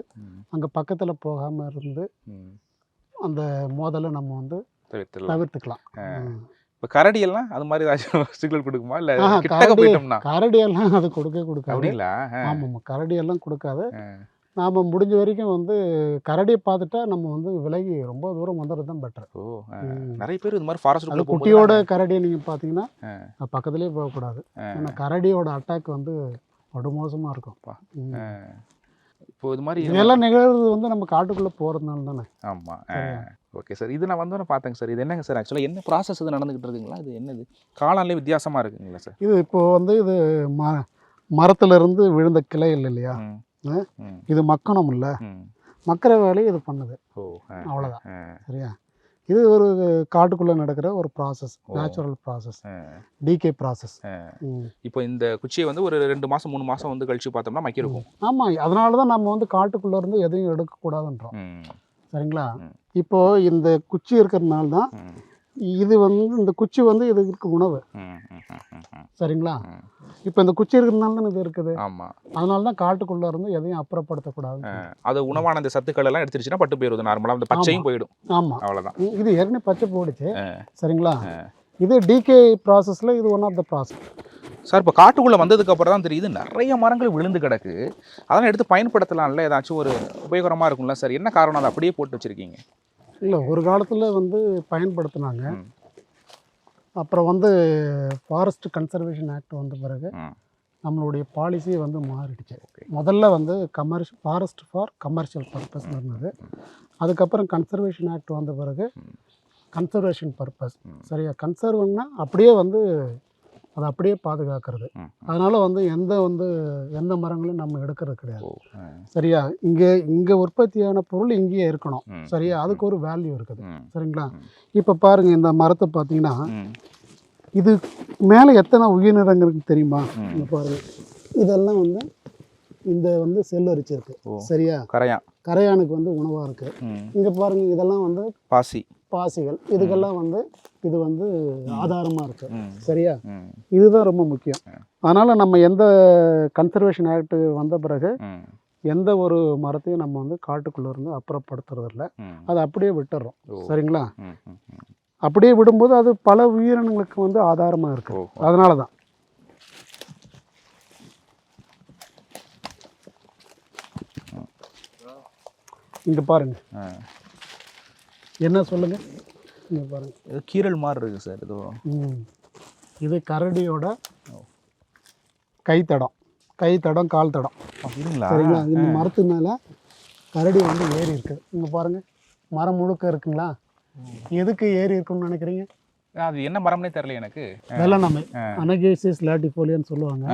அங்கே பக்கத்தில் போகாமல் இருந்து அந்த மோதலை நம்ம வந்து தவிர்த்துக்கலாம். இப்போ கரடியெல்லாம் அது மாதிரி ஏதாச்சும் சிக்னல் கொடுக்குமா? இல்லை கிட்டக்க போயிட்டோம்னா? கரடியெல்லாம் அது கொடுக்காது. அப்படிங்களா? ஆமாம், கரடியெல்லாம் கொடுக்காது. நாம் முடிஞ்ச வரைக்கும் வந்து கரடியை பார்த்துட்டா நம்ம வந்து விலகி ரொம்ப தூரம் வந்துடுறது தான் பெட்டர். நிறைய பேர் இது மாதிரி ஃபாரஸ்ட் அது குட்டியோட கரடியை நீங்கள் பார்த்தீங்கன்னா பக்கத்துலேயே போகக்கூடாது. ஏன்னா கரடியோட அட்டாக் வந்து படுமோசமாக இருக்கும்ப்பா. இப்போ இது மாதிரி இதெல்லாம் நிகழ்றது வந்து நம்ம காட்டுக்குள்ளே போகிறதுனால தானே. ஆமாம், ஓகே சார். இது நான் வந்தோன்னே பார்த்தேங்க சார். இது என்னங்க சார், ஆக்சுவலாக என்ன ப்ராசஸ் இது நடந்துகிட்டு இருக்குங்களா? இது என்னது காளான்லேயே வித்தியாசமாக இருக்குங்களா சார்? இது இப்போது வந்து இது மரத்துலேருந்து விழுந்த கிளைகள் இல்லையா, இது மக்கணும் இல்லை, மக்கிற வேலையை இது பண்ணுது. அவ்வளோதான். சரியா, இது ஒரு காட்டுக்குள்ளே நடக்கிற ஒரு process, natural process, decay process. இப்போ இந்த குச்சியை வந்து ஒரு 2 மாதம் 3 மாதம் வந்து கழிச்சு பார்த்தோம்னா மக்கி இருக்கும். ஆமாம், அதனால தான் நம்ம வந்து காட்டுக்குள்ளே இருந்து எதையும் எடுக்கக்கூடாதுன்றோம். சரிங்களா, இப்போது இந்த குச்சி இருக்கிறதுனால தான் இது வந்து, இந்த குச்சி வந்து இதுக்கு உணவு. சரிங்களா, இப்போ இந்த குச்சி இருக்கிறதுனால தான் இது இருக்குது. ஆமாம், அதனால தான் காட்டுக்குள்ளே இருந்து எதையும் அப்புறப்படுத்தக்கூடாது. அது உணவான அந்த சத்துக்கள் எல்லாம் எடுத்துருச்சுன்னா பட்டு போயிடுது, நார்மலாக அந்த பச்சையும் போயிடும். ஆமாம், அவ்வளோதான். இது ஏற்கனவே பச்சை போயிடுச்சு. சரிங்களா, இது டிகே ப்ராசஸில் இது one of the process. Sir, இப்போ காட்டுக்குள்ளே வந்ததுக்கு அப்புறம் தான் தெரியுது நிறைய மரங்கள் விழுந்து கிடக்கு. அதெல்லாம் எடுத்து பயன்படுத்தலாம்ல, ஏதாச்சும் ஒரு உபயோகரமாக இருக்கும்ல சார்? என்ன காரணம் அதை அப்படியே போட்டு வச்சுருக்கீங்க? இல்லை, ஒரு காலத்தில் வந்து பயன்படுத்தினாங்க. அப்புறம் வந்து ஃபாரஸ்ட் கன்சர்வேஷன் ஆக்ட் வந்த பிறகு நம்மளுடைய பாலிசி வந்து மாறிடுச்சு. முதல்ல வந்து ஃபாரஸ்ட் ஃபார் கமர்ஷியல் பர்பஸ் இருந்தது. அதுக்கப்புறம் கன்சர்வேஷன் ஆக்ட் வந்த பிறகு கன்சர்வேஷன் பர்பஸ். சரியா, கன்சர்வ்னா அப்படியே வந்து அதை அப்படியே பாதுகாக்கிறது. அதனால் வந்து எந்த மரங்களும் நம்ம எடுக்கிறது கிடையாது. சரியா, இங்கே உற்பத்தியான பொருள் இங்கேயே இருக்கணும். சரியா, அதுக்கு ஒரு வேல்யூ இருக்குது. சரிங்களா, இப்போ பாருங்கள், இந்த மரத்தை பார்த்தீங்கன்னா இது மேலே எத்தனை உயிரினங்கள் இருக்குது தெரியுமா? இங்கே பாருங்கள், இதெல்லாம் வந்து இந்த வந்து செல் அரிச்சிருக்கு. சரியா, கரையானுக்கு வந்து உணவாக இருக்குது. இங்கே பாருங்கள், இதெல்லாம் வந்து பாசிகள், இதுக்கெல்லாம் வந்து இது வந்து ஆதாரமாக இருக்குது. சரியா, இதுதான் ரொம்ப முக்கியம். அதனால் நம்ம எந்த கன்சர்வேஷன் ஆக்ட் வந்த பிறகு எந்த ஒரு மரத்தையும் நம்ம வந்து காட்டுக்குள்ளே இருந்து அப்புறப்படுத்துறதில்ல, அதை அப்படியே விட்டுறோம். சரிங்களா, அப்படியே விடும்போது அது பல உயிரினங்களுக்கு வந்து ஆதாரமாக இருக்குது. அதனால தான் இங்கே பாருங்க, ஆ. என்ன சொல்லுங்க, இங்கே பாருங்க. ஏதோ கீரல் மாதிரி இருக்கு சார் ஏதோ. இது கரடியோட கைத்தடம் கால் தடம். அப்படிங்களா? சரிங்களா? இந்த மரத்து மேலே கரடி வந்து ஏறி இருக்குது. இங்கே பாருங்க, மரம் முழுக்க இருக்குங்களா? எதுக்கு ஏறி இருக்குன்னு நினைக்கிறீங்க? அது என்ன மரம்னே தெரியல எனக்கு. வெள்ளநமை, அனகேசியஸ் லாட்டிஃபோலியான்னு சொல்லுவாங்க.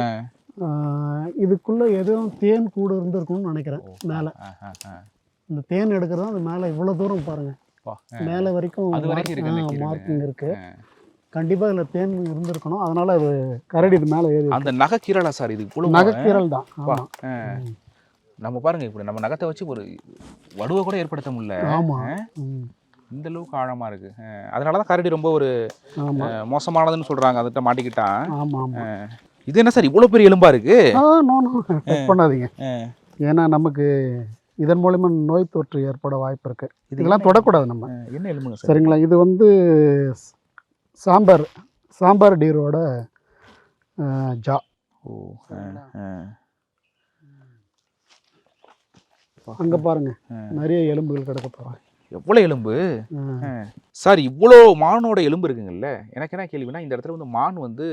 இதுக்குள்ள எதுவும் தேன் கூடு இருந்திருக்கும்னு நினைக்கிறேன். மேலே இந்த தேன் எடுக்கிறது அது மேலே இவ்வளோ தூரம் பாருங்க, மேலே வரைக்கும் மார்க்கிங் இருக்கு. கண்டிப்பா இதுல தேன் இருந்திருக்கணும். அதனால அது கரடி இது மேலே ஏறி. அந்த நகைக்கீரலா சார் இது? நகைக்கீரல் தான். நம்ம பாருங்க, இப்படி நம்ம நகத்தை வச்சு ஒரு வடுவை கூட ஏற்படுத்த முடியல. ஆமா, இந்த அளவுக்கு ஆழமா இருக்கு. அதனாலதான் கரடி ரொம்ப ஒரு மோசமானதுன்னு சொல்றாங்க. அதுகிட்ட மாட்டிக்கிட்டா. ஆமா ஆமா. இது என்ன சார் இவ்வளவு பெரிய எலும்பா இருக்கு? பண்ணாதீங்க, ஏன்னா நமக்கு இதன் மூலமா நோய் தொற்று ஏற்பட வாய்ப்பு இருக்கு. இதெல்லாம் தொடக்கூடாது நம்ம. என்ன எலும்புங்க சார்? சரிங்களா? இது வந்து சாம்பார் டீரோட ஜா. அங்க பாருங்க, நிறைய எலும்புகள் கிடக்க போறாங்க. எவ்வளவு எலும்பு சார்? இவ்வளோ மானோட எலும்பு இருக்குங்கல்ல. எனக்கு என்ன கேள்வினா, இந்த இடத்துல வந்து மான் வந்து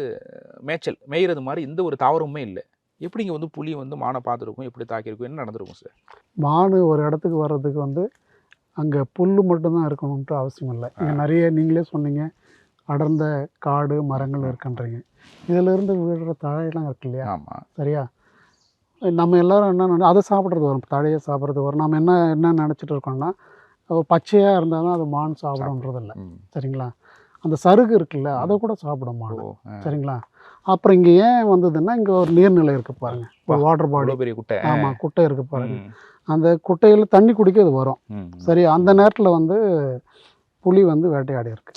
மேய்றது மாதிரி எந்த ஒரு தாவரமுமே இல்லை. எப்படி இங்கே வந்து புலி வந்து மானை பார்த்துருக்கும், எப்படி தாக்கியிருக்கும், என்ன நடந்திருக்கும் சார்? மான் ஒரு இடத்துக்கு வர்றதுக்கு வந்து அங்கே புல் மட்டும்தான் இருக்கணும்ன்ற அவசியம் இல்லை. இங்கே நிறைய நீங்களே சொன்னீங்க, அடர்ந்த காடு மரங்கள் இருக்குன்றீங்க. இதிலிருந்து விழுற தழையெல்லாம் இருக்கு இல்லையா? ஆமாம். சரியா? நம்ம எல்லாரும் என்ன அதை சாப்பிட்றது வரும், தழையை சாப்பிட்றது வரும். நம்ம என்ன நினச்சிட்டு இருக்கோம்னா, பச்சையாக இருந்தால் தான் அது மான் சாப்பிடுன்றது இல்லை. சரிங்களா? அந்த சருகு இருக்குல்ல, அதை கூட சாப்பிடும் மான். சரிங்களா? அப்புறம் இங்கே ஏன் வந்ததுன்னா, இங்கே ஒரு நீர்நிலை இருக்குது பாருங்க, ஒரு வாட்டர் பாடி, பெரிய குட்டை. ஆமாம், குட்டை இருக்குது பாருங்க. அந்த குட்டையில் தண்ணி குடிக்க அது வரும். சரி, அந்த நேரத்தில் வந்து புலி வந்து வேட்டையாடி இருக்கு.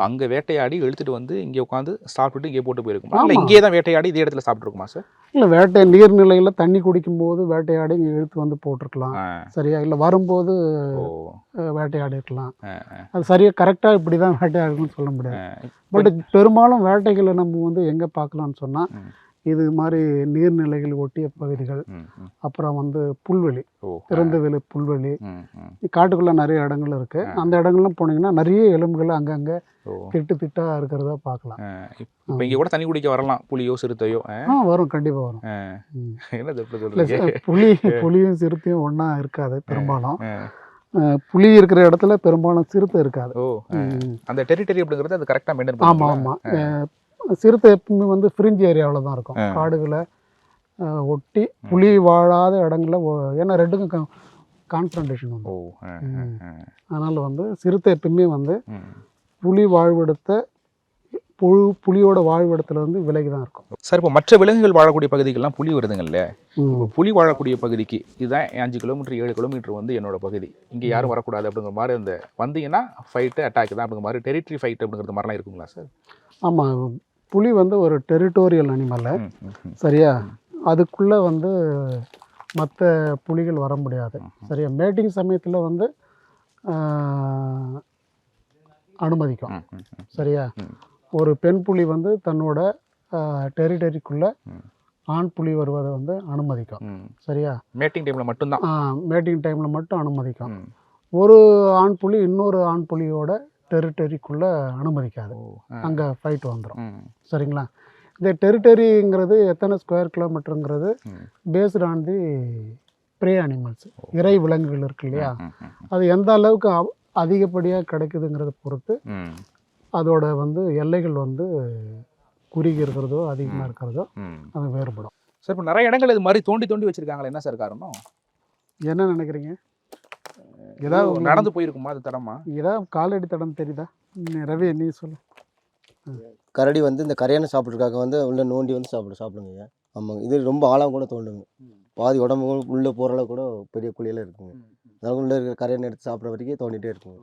அங்கே வேட்டையாடி இழுத்துட்டு வந்து இங்கே உட்காந்து சாப்பிட்டுட்டு இங்கே போட்டு போயிருக்குமா? இல்லை இங்கே தான் வேட்டையாடி இதே இடத்துல சாப்பிட்ருக்குமா சார்? இல்லை, நீர்நிலையில் தண்ணி குடிக்கும்போது வேட்டையாடி இங்கே இழுத்து வந்து போட்டிருக்கலாம். சரியா? இல்லை வரும்போது வேட்டையாடி இருக்கலாம். அது சரியா கரெக்டாக இப்படி தான் வேட்டையாடுன்னு சொல்ல முடியாது. பட் பெரும்பாலும் வேட்டைகளை நம்ம வந்து எங்கே பார்க்கலாம்னு சொன்னால், இது மாதிரி நீர்நிலைகள் ஒட்டிய பகுதிகள், அப்புறம் வந்து புல்வெளி, திறந்தவெளி புல்வெளி, காட்டுக்குள்ள நிறைய இடங்கள் இருக்கு. அந்த இடங்கள்லாம் போனீங்கன்னா நிறைய எலும்புகள் அங்கங்கே திட்டா இருக்கிறதா பார்க்கலாம். இப்போ இங்கே கூட தண்ணி குடிக்க வரலாம், புலியோ சிறுத்தையோ. வரும், கண்டிப்பாக வரும். புலியும் சிறுத்தையும் ஒன்றா இருக்காது பெரும்பாலும். புலி இருக்கிற இடத்துல பெரும்பாலும் சிறுத்தை இருக்காது. அந்த டெரிட்டரி அப்படிங்கிறது அது கரெக்டாக மெயின்டைன். ஆமாம் ஆமாம். சிறுத்தை எப்பவுமே வந்து ஃப்ரிஞ்ச் ஏரியாவில் தான் இருக்கும், காடுகளை ஒட்டி. புலி வாழாத இடங்களில், ஏன்னா ரெண்டுக்கும் கான்ஃபரன்டேஷன் வந்து. அதனால் வந்து சிறுத்தை எப்பவுமே வந்து புலி வாழ்விடத்தை புலியோட வாழ்விடத்துல வந்து விலகி தான் இருக்கும். சார், இப்போ மற்ற விலங்குகள் வாழக்கூடிய பகுதிக்கெல்லாம் புலி வருதுங்கல்ல. இப்போ புலி வாழக்கூடிய பகுதிக்கு இதுதான் 5 கிலோமீட்டர் 7 கிலோமீட்டர் வந்து என்னோட பகுதி, இங்கே யாரும் வரக்கூடாது அப்படிங்கிற மாதிரி அந்த வந்தீங்கன்னா ஃபைட்டு அட்டாக் தான் அப்படிங்கிற மாதிரி டெரிட்டரி ஃபைட் அப்படிங்கிறது மாதிரிலாம் இருக்குங்களா சார்? ஆமாம், புலி வந்து ஒரு டெரிட்டோரியல் அனிமல். சரியா? அதுக்குள்ளே வந்து மற்ற புலிகள் வர முடியாது. சரியா? மேட்டிங் சமயத்தில் வந்து அனுமதிக்கும். சரியா? ஒரு பெண் புலி வந்து தன்னோட டெரிட்டரிக்குள்ளே ஆண் புலி வருவதை வந்து அனுமதிக்கும். சரியா? மேட்டிங் டைமில் மட்டும்தான். மேட்டிங் டைமில் மட்டும் அனுமதிக்கும். ஒரு ஆண் புலி இன்னொரு ஆண் புலியோட டெரிட்டரிக்குள்ளே அனுமதிக்காது, அங்கே ஃபைட் வந்துடும். சரிங்களா? இந்த டெரிட்டரிங்கிறது எத்தனை ஸ்கொயர் கிலோமீட்டருங்கிறது based on the prey animals, இறை விலங்குகள் இருக்கு இல்லையா? அது எந்த அளவுக்கு அதிகப்படியாக கிடைக்குதுங்கிறத பொறுத்து அதோட வந்து எல்லைகள் வந்து குறுகி இருக்கிறதோ அதிகமாக இருக்கிறதோ அது வேறுபடும். சார், இப்போ நிறைய இடங்கள் இது மாதிரி தோண்டி வச்சுருக்காங்களே, என்ன சார் காரணம்? என்ன நினைக்கிறீங்க? ஏதாவது நடந்து போயிருக்குமா அது தடமா? ஏதாவது காலடி தடம் தெரியுதா? ரவி, நீ சொல்லு. கரடி வந்து இந்த கரையான சாப்பிட்ருக்காங்க வந்து உள்ள நோண்டி வந்து சாப்பிடுங்க. ஆமாங்க, இது ரொம்ப ஆழம் கூட தோண்டுங்க. பாதி உடம்பு உள்ளே போகிற அளவு கூட பெரிய குழியெல்லாம் இருக்குங்க. அதனால உள்ளே இருக்கிற கரையான எடுத்து சாப்பிட்ற வரைக்கும் தோண்டிகிட்டே இருக்குங்க.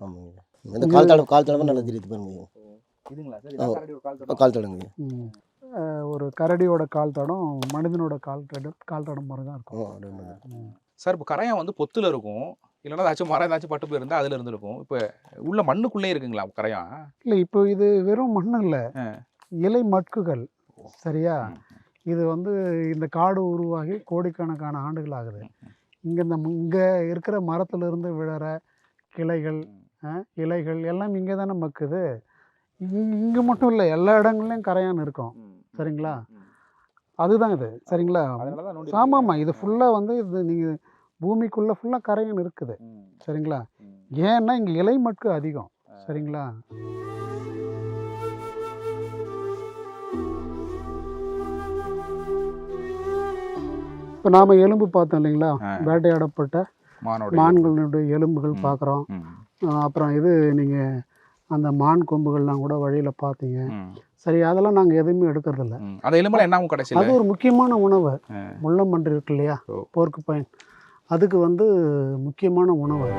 ஆமாங்க, இந்த கால் தடவை நல்லா தெரியுது பாருங்க. கால் தடங்க. ஒரு கரடியோட கால் தடம் மனிதனோட கால் தடம் மாதிரி தான் இருக்கும். சார், இப்போ கரையான் வந்து பொத்துல இருக்கும், இல்லைன்னா ஏதாச்சும் மரம் ஏதாச்சும் பட்டு போயிருந்தா அதில் இருந்திருக்கும். இப்போ உள்ள மண்ணுக்குள்ளே இருக்குங்களா கரையான்? இல்லை, இப்போ இது வெறும் மண்ணு இல்லை, இலை மட்குகள். சரியா? இது வந்து இந்த காடு உருவாகி கோடிக்கணக்கான ஆண்டுகள் ஆகுது. இங்கே இருக்கிற மரத்துலேருந்து விழற கிளைகள் இலைகள் எல்லாம் இங்கே தானே மக்குது. இங்கே மட்டும் இல்லை, எல்லா இடங்கள்லையும் கரையான் இருக்கும். சரிங்களா, அதுதான் இது. சரிங்களா, ஆமாம்மா, இது ஃபுல்லாக வந்து இது நீங்கள் பூமிக்குள்ளே ஃபுல்லாக கரையான் இருக்குது. சரிங்களா, ஏன்னா இங்கே இலை மட்கு அதிகம். சரிங்களா, இப்போ நாம் எலும்பு பார்த்தோம் இல்லைங்களா, வேட்டையாடப்பட்ட மான்களுடைய எலும்புகள் பார்க்குறோம். அப்புறம் இது நீங்கள் அந்த மான் கொம்புகள்லாம் கூட வழியில் பார்த்தீங்க. சரி, அதெல்லாம் நாங்கள் எதுவுமே எடுக்கிறதில்ல. அது ஒரு முக்கியமான உணவு. முள்ளம்பன்றி இருக்கு இல்லையா, போர்க்கு பயன், அதுக்கு வந்து முக்கியமான உணவு.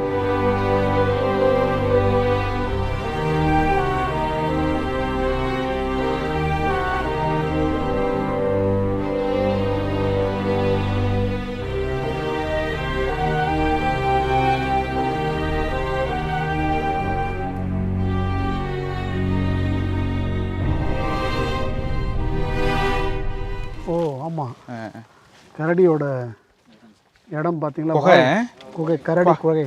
ஆமாம், கரடியோட இடம் பார்த்தீங்களா, குகை, கரடி குகை.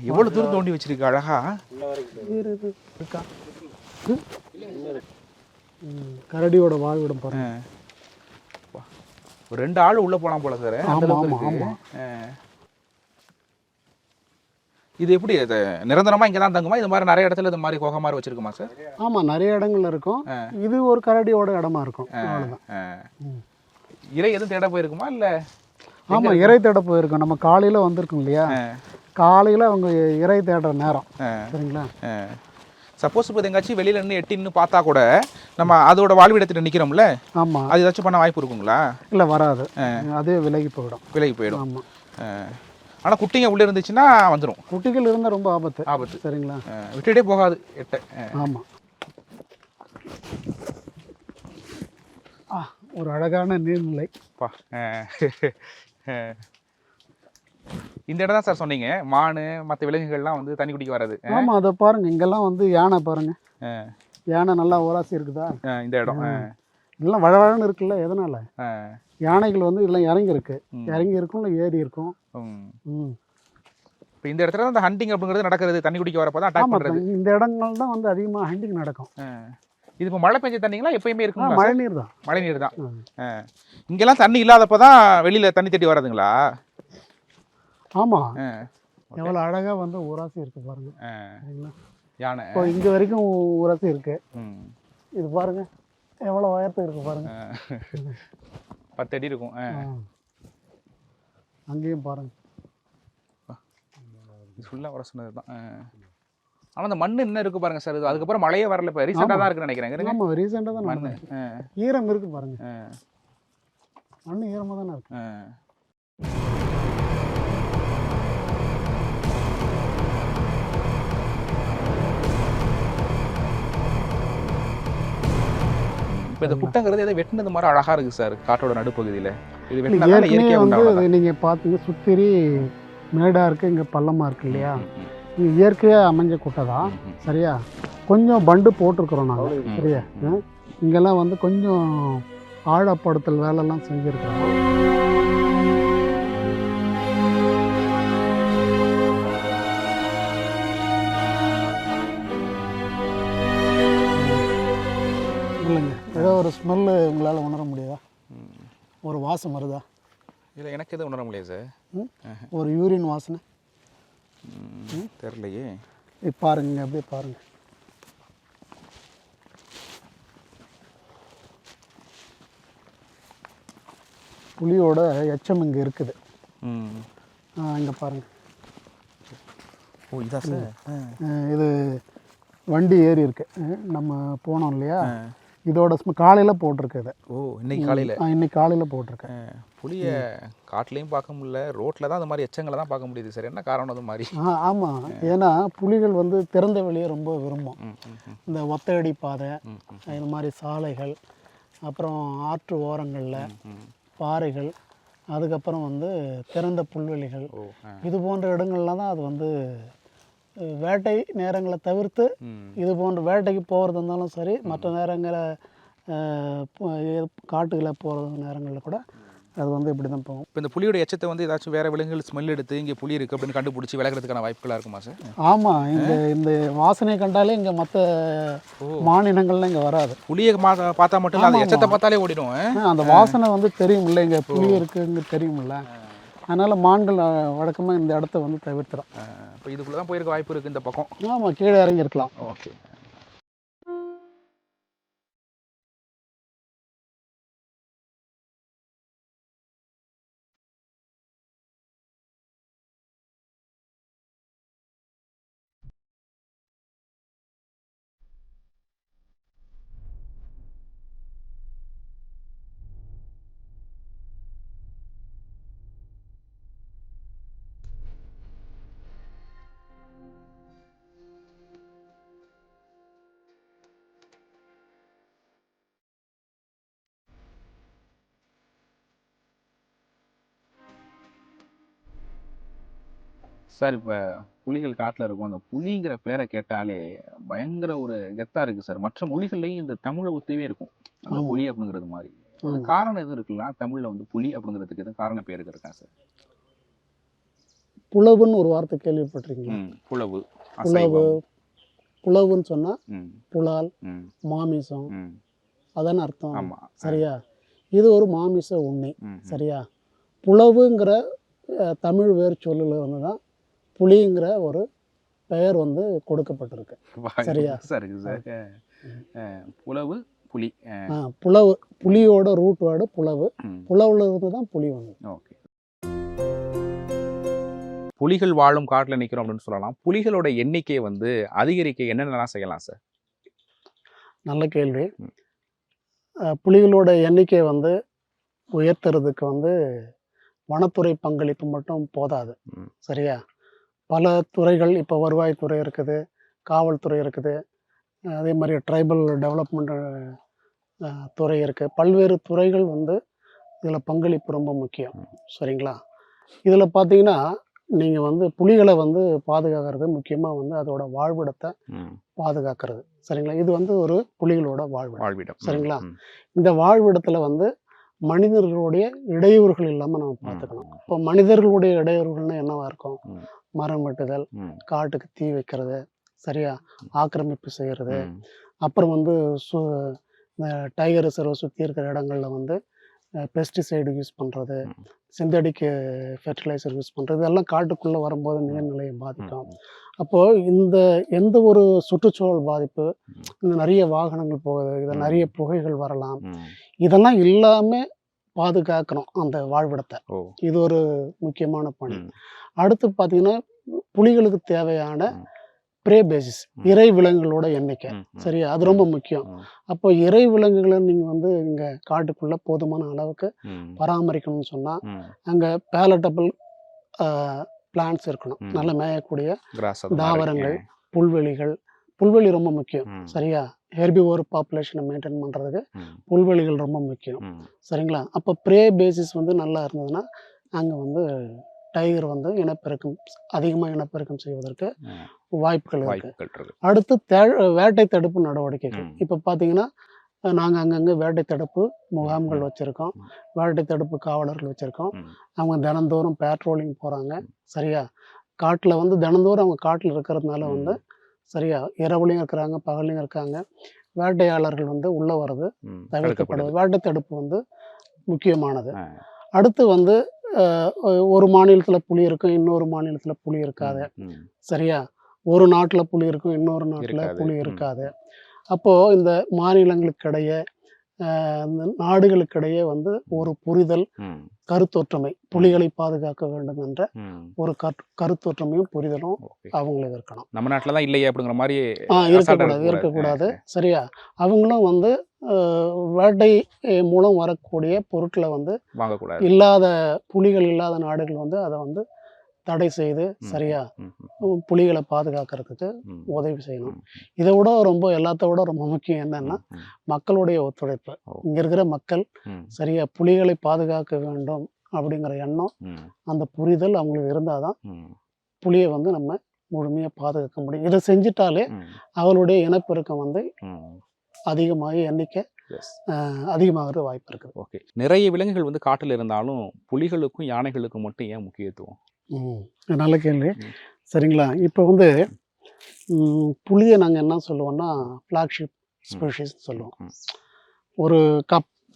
எவ்வளோ தூரம் தோண்டி வச்சிருக்கு அழகா இருக்கா. கரடியோட வாழ்விடம் பாருங்க. ஒரு 2 ஆள் உள்ள போலாம் போல சார். ஆமாம் ஆமாம். இது எப்படி நிரந்தரமா இங்கே தான் தங்குமா? இது மாதிரி நிறைய இடத்துல இது மாதிரி குகை மாதிரி வச்சிருக்குமா சார்? ஆமாம், நிறைய இடங்கள்ல இருக்கும். இது ஒரு கரடியோட இடமா இருக்கும். அவ்வளோதான். இறை எதுவும் தேட போயிருக்குமா இல்லை? ஆமாம், இறை தேட போயிருக்கோம். நம்ம காலையில் வந்திருக்கோம் இல்லையா, காலையில் அவங்க இறை தேடுற நேரம். சரிங்களா, சப்போஸ் இப்போ எங்காச்சும் வெளியில் நின்று எட்டின்னு பார்த்தா கூட நம்ம அதோட வாழ்விடத்தில் நிற்கிறோம்ல. ஆமாம், அது ஏதாச்சும் பண்ண வாய்ப்பு இருக்குங்களா? இல்லை, வராது. அதே விலகி போயிடும். ஆமாம். ஆனால் குட்டிங்க உள்ளே இருந்துச்சுன்னா வந்துடும். குட்டிகள் இருந்தால் ரொம்ப ஆபத்து. சரிங்களா, விட்டுட்டே போகாது எட்ட. ஆமாம். ஒரு அழகான நீர்நிலை. இந்த இடம் தான் சார் சொன்னீங்க மான் மற்ற விலங்குகள்லாம் வந்து தண்ணி குடிக்க வராது. ஆமாம், அதை பாருங்க, இங்கெல்லாம் வந்து யானை பாருங்க. யானை நல்லா ஓராசி இருக்குதா இந்த இடம்? இதெல்லாம் வழவழன்னு இருக்குல்ல. எதனால? யானைகள் வந்து இதெல்லாம் இறங்கி இருக்கும், இல்லை ஏறி இருக்கும். இப்போ இந்த இடத்துல அந்த ஹண்டிங் அப்படிங்கிறது நடக்கிறது, தண்ணி குடிக்க வரப்போ தான் அட்டாக் பண்ணுறது. இந்த இடங்கள் தான் வந்து அதிகமாக ஹண்டிங் நடக்கும். இது இப்போ மழை பெஞ்ச தண்ணிங்களா எப்பயுமே இருக்கும்? மழை நீர் தான். மழை நீர் தான். இங்கெல்லாம் தண்ணி இல்லாதப்போ தான் வெளியில் தண்ணி தேடி வர்றதுங்களா? ஆமாம், எவ்வளோ அழகாக வந்து ஊராசி இருக்குது பாருங்க. யானை இப்போ இங்கே வரைக்கும் ஊராசி இருக்கு. இது பாருங்க எவ்வளோ உயரத்துக்கு இருக்கு பாருங்க. 10 அடி இருக்கும். அங்கேயும் பாருங்க, ஃபுல்லாக வர சொன்னது தான். ஆனால் அந்த மண் என்ன இருக்கு பாருங்க சார். அதுக்கப்புறம் மழையே வரல, இப்போ ரீசெண்டாக தான் இருக்குன்னு நினைக்கிறேன். ஆமாம், ரீசெண்டாக தான் மண் ஈரம் இருக்கு பாருங்க. மண் ஈரமாக தானே இருக்கு. இப்போ இந்த குட்டைங்கிறது எதை வெட்டினது மாதிரி அழகா இருக்கு சார் காட்டோட நடுப்பகுதியில். இது ஏற்கனவே வந்து நீங்கள் பார்த்தீங்க, சுத்திரி மேடாக இருக்குது, இங்கே பள்ளமாக இருக்கு இல்லையா. இங்கே இயற்கையாக அமைஞ்ச குட்டை தான். சரியா, கொஞ்சம் பண்டு போட்டிருக்கிறோம் நாங்கள். சரியா, இங்கெல்லாம் வந்து கொஞ்சம் ஆழப்படுத்தல் வேலைலாம் செஞ்சுருக்கிறோம். இல்லைங்க, ஏதோ ஒரு ஸ்மெல்லு உங்களால் உணர முடியுதா? ஒரு வாசம் வருதா? இல்லை, எனக்கு எதுவும் உணர முடியாது சார். ஒரு யூரின் வாசனை தெரியலையே. பாருங்க, அப்படியே பாருங்க. புலியோட எச்சம் இங்கே இருக்குது. இங்கே பாருங்க. ஓ, இதா சார்? இது வண்டி ஏறி இருக்கு, நம்ம போனோம் இல்லையா, இதோட காலையில் போட்டிருக்கு. ஓ, இன்னைக்கு காலையில்? இன்னைக்கு காலையில் போட்டிருக்கேன். புளியை காட்டிலையும் பார்க்க முடியல, ரோட்டில் தான் அந்த மாதிரி எச்சங்களை தான் பார்க்க முடியுது சார். என்ன காரணம் அது மாதிரி? ஆமாம், ஏன்னா புலிகள் வந்து திறந்த வெளியே ரொம்ப விரும்பும். இந்த ஒத்தையடி பாதை, இது மாதிரி சாலைகள், அப்புறம் ஆற்று ஓரங்களில் பாறைகள், அதுக்கப்புறம் வந்து திறந்த புல்வெளிகள், இது போன்ற இடங்கள்லாம் தான் அது வந்து வேட்டை நேரங்களை தவிர்த்து இது போன்ற வேட்டைக்கு போகிறது இருந்தாலும் சரி, மற்ற நேரங்களில் காட்டுகளை போகிற நேரங்களில் கூட அது வந்து இப்படி தான் போகும். இப்போ இந்த புலியோட எச்சத்தை வந்து ஏதாச்சும் வேற விலங்குகள் ஸ்மெல் எடுத்து இங்கே புலி இருக்குது அப்படின்னு கண்டுபிடிச்சி விலகிறதுக்கான வாய்ப்புகளாக இருக்குமா சார்? ஆமாம், இந்த வாசனை கண்டாலே இங்கே மற்ற மாநிலங்கள்லாம் இங்கே வராது. புலியை பார்த்தா மட்டும் இல்லை, அந்த எச்சத்தை பார்த்தாலே ஓடிடும். அந்த வாசனை வந்து தெரியுமில்ல, இங்கே புலி இருக்குங்க தெரியுமில்ல, அதனால் மான்கள் வழக்கமாக இந்த இடத்த வந்து தவிர்த்துடும். இப்போ இதுக்குள்ளே தான் போயிருக்க வாய்ப்பு இருக்குது இந்த பக்கம். ஆமாம், கீழே இறங்கி இருக்கலாம். ஓகே. சார், இப்போ புலிகள் காட்டில் இருக்கும். அந்த புலிங்கிற பேரை கேட்டாலே பயங்கர ஒரு கெத்தாக இருக்குது சார். மற்ற மொழிகள்லையும் இந்த தமிழை ஒத்தவே இருக்கும் அந்த புலி அப்படிங்கிறது மாதிரி. அது காரணம் எதுவும் இருக்குல்ல? தமிழில் வந்து புலி அப்படிங்கிறதுக்கு எதுவும் காரண பேர் இருக்கா சார்? புலவுன்னு ஒரு வார்த்தை கேள்விப்பட்டிருக்கீங்களா? புலவு, புலவு, புலவுன்னு சொன்னால் புலால், மாமிசம், அதான அர்த்தம். ஆமாம், சரியா? இது ஒரு மாமிச உண்ணி. சரியா? புலவுங்கிற தமிழ் வேர் சொல்லில் வந்து தான் புலிங்கிற ஒரு பெயர் வந்து கொடுக்கப்பட்டிருக்கு. சரியா? சரிங்க சார். புலவு, புலி. புலவு, புலியோட ரூட் வேர்டு புலவு. புலவுல இருந்து தான் புலி வந்து. ஓகே. புலிகள் வாழும் காட்டில் நிற்கிறோம் அப்படின்னு சொல்லலாம். புலிகளோட எண்ணிக்கையை வந்து அதிகரிக்க என்னென்னலாம் செய்யலாம் சார்? நல்ல கேள்வி. புலிகளோட எண்ணிக்கையை வந்து உயர்த்துறதுக்கு வந்து வனத்துறை பங்களிப்பு மட்டும் போதாது. சரியா? பல துறைகள், இப்போ வருவாய்த்துறை இருக்குது, காவல்துறை இருக்குது, அதே மாதிரி ட்ரைபல் டெவலப்மெண்ட் துறை இருக்குது. பல்வேறு துறைகள் வந்து இதில் பங்களிப்பு ரொம்ப முக்கியம். சரிங்களா? இதில் பார்த்தீங்கன்னா நீங்கள் வந்து புலிகளை வந்து பாதுகாக்கிறது முக்கியமாக வந்து அதோட வாழ்விடத்தை பாதுகாக்கிறது. சரிங்களா? இது வந்து ஒரு புலிகளோட வாழ்விடம். சரிங்களா? இந்த வாழ்விடத்தில் வந்து மனிதர்களுடைய இடையூறுகள் இல்லாமல் நம்ம பார்த்துக்கணும். இப்போ மனிதர்களுடைய இடையூறுகள்னா என்னவா இருக்கும்? மரம் வெட்டுதல், காட்டுக்கு தீ வைக்கிறது, சரியா, ஆக்கிரமிப்பு செய்கிறது, அப்புறம் வந்து இந்த டைகர் ரிசர்வை சுற்றி இருக்கிற இடங்களில் வந்து பெஸ்டிசைடு யூஸ் பண்ணுறது, சிந்தடிக் ஃபெர்டிலைசர் யூஸ் பண்ணுறது, இதெல்லாம் காட்டுக்குள்ளே வரும்போது நீர்நிலையை பாதிக்கும். அப்போது இந்த எந்த ஒரு சுற்றுச்சூழல் பாதிப்பு, இந்த நிறைய வாகனங்கள் போகுது, இதில் நிறைய புகைகள் வரலாம், இதெல்லாம் இல்லாமல் பாதுகாக்கணும் அந்த வாழ்விடத்தை. இது ஒரு முக்கியமான பணி. அடுத்து பார்த்தீங்கன்னா புலிகளுக்கு தேவையான ப்ரே பேசிஸ், இறை விலங்குகளோட எண்ணிக்கை. சரியா? அது ரொம்ப முக்கியம். அப்போ இறை விலங்குகளை நீங்கள் வந்து இங்கே காட்டுக்குள்ளே போதுமான அளவுக்கு பராமரிக்கணும்னு சொன்னால் அங்கே பேலட்டபிள் பிளான்ட்ஸ் இருக்கணும். நல்ல மேயக்கூடிய தாவரங்கள், புல்வெளிகள். புல்வெளி ரொம்ப முக்கியம். சரியா? ஹெர்பிவோர் பாப்புலேஷனை மெயின்டைன் பண்ணுறதுக்கு புல்வெளிகள் ரொம்ப முக்கியம். சரிங்களா? அப்போ ப்ரே பேசிஸ் வந்து நல்லா இருந்ததுன்னா அங்கே வந்து டைகர் வந்து அதிகமாக இனப்பெருக்கம் செய்வதற்கு வாய்ப்புகள் இருக்கு. அடுத்து வேட்டை தடுப்பு நடவடிக்கைகள். இப்போ பார்த்தீங்கன்னா நாங்கள் அங்கங்கே வேட்டை தடுப்பு முகாம்கள் வச்சுருக்கோம், வேட்டை தடுப்பு காவலர்கள் வச்சுருக்கோம். அவங்க தினந்தோறும் பேட்ரோலிங் போகிறாங்க. சரியா? காட்டில் வந்து தினந்தோறும் அவங்க காட்டில் இருக்கிறதுனால வந்து சரியா இரவுலையும் இருக்கிறாங்க, பகல்லையும் இருக்காங்க. வேட்டையாளர்கள் வந்து உள்ளே வர்றது தவிர்க்கப்படுது. வேட்டை தடுப்பு வந்து முக்கியமானது. அடுத்து வந்து ஒரு மாநிலத்தில் புலி இருக்கும், இன்னொரு மாநிலத்தில் புலி இருக்காது. சரியா? ஒரு நாட்டில் புலி இருக்கும், இன்னொரு நாட்டில் புலி இருக்காது. அப்போது இந்த மாநிலங்களுக்கிடையே நாடுகளுக்கிடையே வந்து ஒரு புரிதல், கருத்தொற்றுமை, புலிகளை பாதுகாக்க வேண்டும் என்ற ஒரு கருத்தொற்றுமையும் புரிதலும் அவங்களுக்கு இருக்கணும். நம்ம நாட்டில் தான் இல்லையே அப்படிங்கிற மாதிரி இருக்கக்கூடாது. சரியா? அவங்களும் வந்து வேட்டை மூலம் வரக்கூடிய பொருட்களை வந்து வாங்கக்கூடாது. இல்லாத புலிகள் இல்லாத நாடுகள் வந்து அதை வந்து தடை செய்து சரியா புலிகளை பாதுகாக்கிறதுக்கு உதவி செய்யணும். இதை விட எல்லாத்த விட ரொம்ப முக்கியம் என்னன்னா மக்களுடைய ஒத்துழைப்பு. இங்க இருக்கிற மக்கள் சரியா புலிகளை பாதுகாக்க வேண்டும் அப்படிங்கிற எண்ணம், அந்த புரிதல் அவங்களுக்கு இருந்தாதான் புலியை வந்து நம்ம முழுமையா பாதுகாக்க முடியும். இதை செஞ்சிட்டாலே அவளுடைய இனப்பெருக்கம் வந்து அதிகமாகி எண்ணிக்கை எஸ். அதிகமாகிறது வாய்ப்பு இருக்குது. ஓகே. நிறைய விலங்குகள் வந்து காட்டில் இருந்தாலும் புலிகளுக்கும் யானைகளுக்கும் மட்டும் ஏன் முக்கியத்துவம்? நல்ல கேள்வி. ம். சரிங்களா, இப்போ வந்து புலியை நாங்கள் என்ன சொல்லுவோம்னா ஃப்ளாக்ஷிப் ஸ்பீஷீஸ்னு சொல்லுவோம். ம். ஒரு